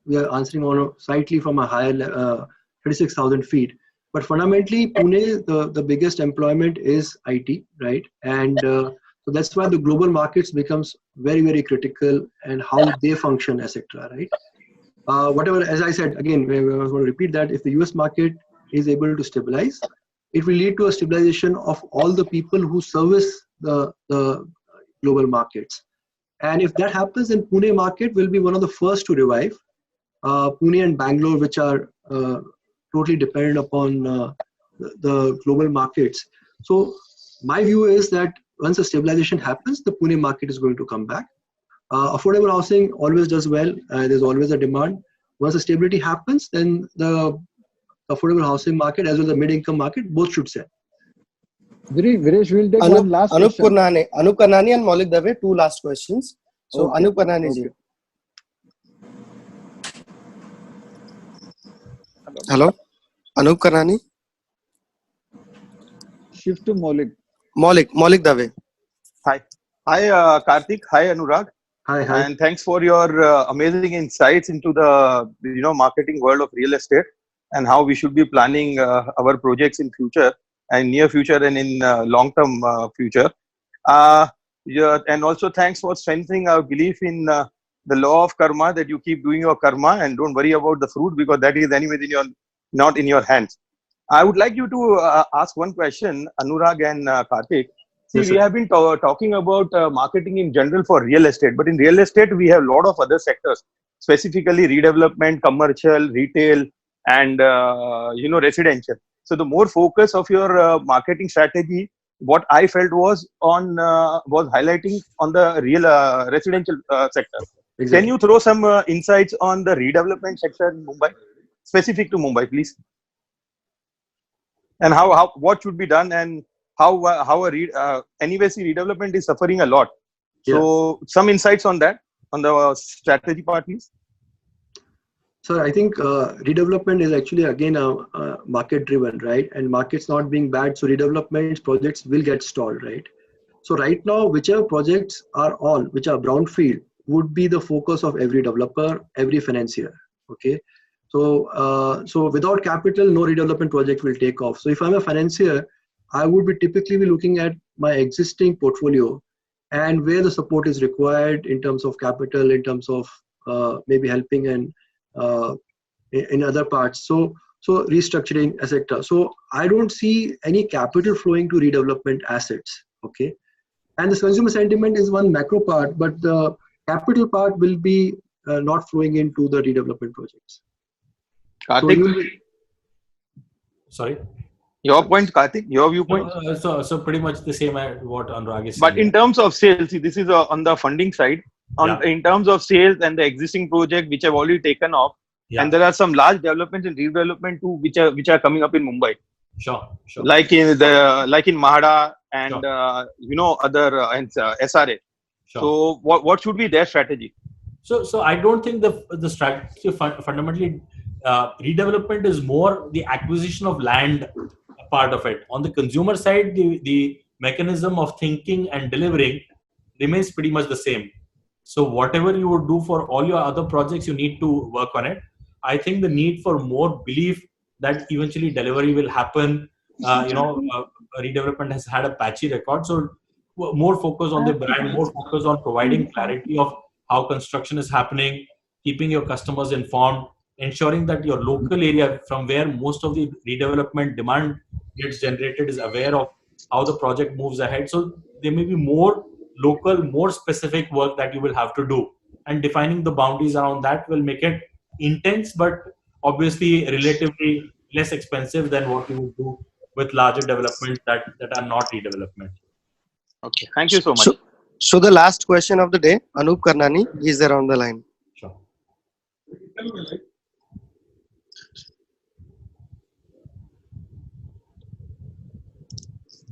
we are answering on slightly from a higher 36,000 feet. But fundamentally, Pune, the biggest employment is IT, right? And so that's why the global markets becomes very, very critical and how they function, etc. Right? Whatever, as I said again, I was going to repeat that if the US market is able to stabilize, it will lead to a stabilization of all the people who service the global markets. And if that happens, then Pune market will be one of the first to revive. Pune and Bangalore, which are totally dependent upon the global markets. So my view is that once a stabilization happens, the Pune market is going to come back. Affordable housing always does well. There's always a demand. Once the stability happens, then the affordable housing market as well as the mid-income market, both should sell. Viresh, we'll take one last question. Anup Karnani and Maulik Dave, 2 last questions. So, okay. Anup Karnani ji. Hello, Anup Karnani. Shift to Maulik. Maulik Dave. Hi. Hi, Karthik. Hi, Anurag. Hi, hi. And thanks for your amazing insights into the marketing world of real estate and how we should be planning our projects in future and near future and in long term future. Yeah, and also thanks for strengthening our belief in the law of karma, that you keep doing your karma and don't worry about the fruit because that is anyway not in your hands. I would like you to ask one question, Anurag and Karthik. See, Yes, we sir. have been talking about marketing in general for real estate, but in real estate, we have a lot of other sectors, specifically redevelopment, commercial, retail, and residential. So the more focus of your marketing strategy, what I felt was highlighting on the real residential sector. Exactly. Can you throw some insights on the redevelopment sector in Mumbai, specific to Mumbai, please? And how what should be done, and anyway, see, redevelopment is suffering a lot. So some insights on that, on the strategy part, please. So I think redevelopment is actually again market driven, right? And markets not being bad, so redevelopment projects will get stalled, right? So right now, whichever projects are on, which are brownfield, would be the focus of every developer, every financier. Okay, so without capital, no redevelopment project will take off. So if I'm a financier, I would be typically looking at my existing portfolio and where the support is required in terms of capital, in terms of maybe helping and in other parts. So restructuring, etc. So I don't see any capital flowing to redevelopment assets. Okay, and the consumer sentiment is one macro part, but the capital part will be not flowing into the redevelopment projects. Karthik, Sorry. Your point, Karthik, your viewpoint. So pretty much the same as what Anurag is saying. But in terms of sales, see, this is on the funding side. In terms of sales and the existing project which have already taken off, and there are some large developments and redevelopment too, which are coming up in Mumbai. Sure. Like in Mahada and other SRA. Sure. So what should be their strategy? So I don't think the strategy fundamentally redevelopment is more the acquisition of land part of it. On the consumer side, the mechanism of thinking and delivering remains pretty much the same. So whatever you would do for all your other projects, you need to work on it. I think the need for more belief that eventually delivery will happen. Redevelopment has had a patchy record. So more focus on the brand, more focus on providing clarity of how construction is happening, keeping your customers informed, ensuring that your local area from where most of the redevelopment demand gets generated is aware of how the project moves ahead. So there may be more local, more specific work that you will have to do, and defining the boundaries around that will make it intense, but obviously relatively less expensive than what you would do with larger developments that are not redevelopment. Okay, thank you so much. So the last question of the day, Anup Karnani is there on the line. Sure.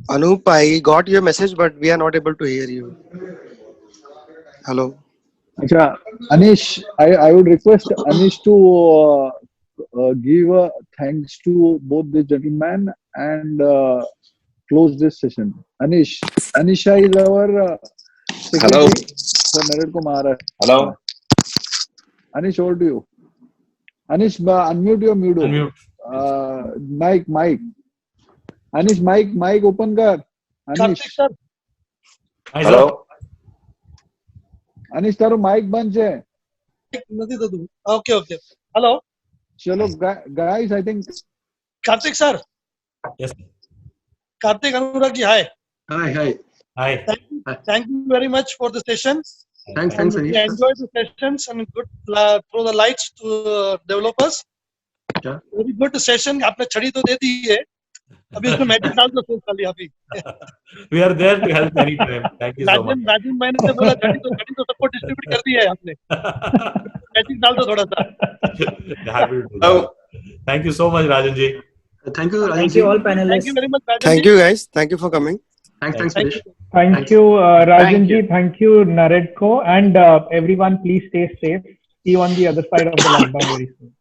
Anup, I got your message, but we are not able to hear you. Hello. Acha, Anish, I would request Anish to give thanks to both the gentlemen and close this session. Anisha is our secretary for NAREDCO Maharashtra. Hello. Anish, over to you. Anish, unmute your mute. Unmute. Mic. Anish, mic open kar. Anish. Sir. Hello. Anish, તારું mic બંધ છે. નથી થતું. Okay. Hello. ચલો, guys, I think. Karthik sir. Yes. Karthik, Anurag ji, hi. Hi. Thank you very much for the session. Thanks, We Anish. enjoyed the sessions and good throw the lights to developers. Yeah. Very good session. आपने छड़ी तो दे दी है. अभी उसमें magic डाल दो खाली अभी. We are there to help anytime. Thank you so much. राजन भाई ने बोला छड़ी तो सबको डिस्ट्रीब्यूट कर दिया है आपने. मैजिक डाल दो थोड़ा सा. Happy to do that. Thank you so much, Rajan ji. Thank you, Rajan. Thank you all panelists. Thank you very much, Rajan. Thank you, guys. Thank you for coming. Thanks, Anish. Thank you, Rajan ji. Thank you, NAREDCO, and everyone. Please stay safe. See you on the other side of the lockdown very soon.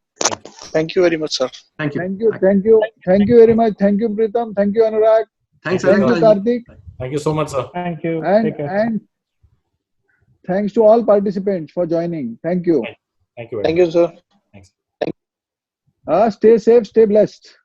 Thank you very much, sir. Thank you. Thank you. Thank you. Thank you very much. Thank you, Pritam. Thank you, Anurag. Thanks, Thank you, Karthik. Thank you so much, sir. Thank you. And thanks to all participants for joining. Thank you. Thank you. Thank you, sir. Thanks. Stay safe, stay blessed.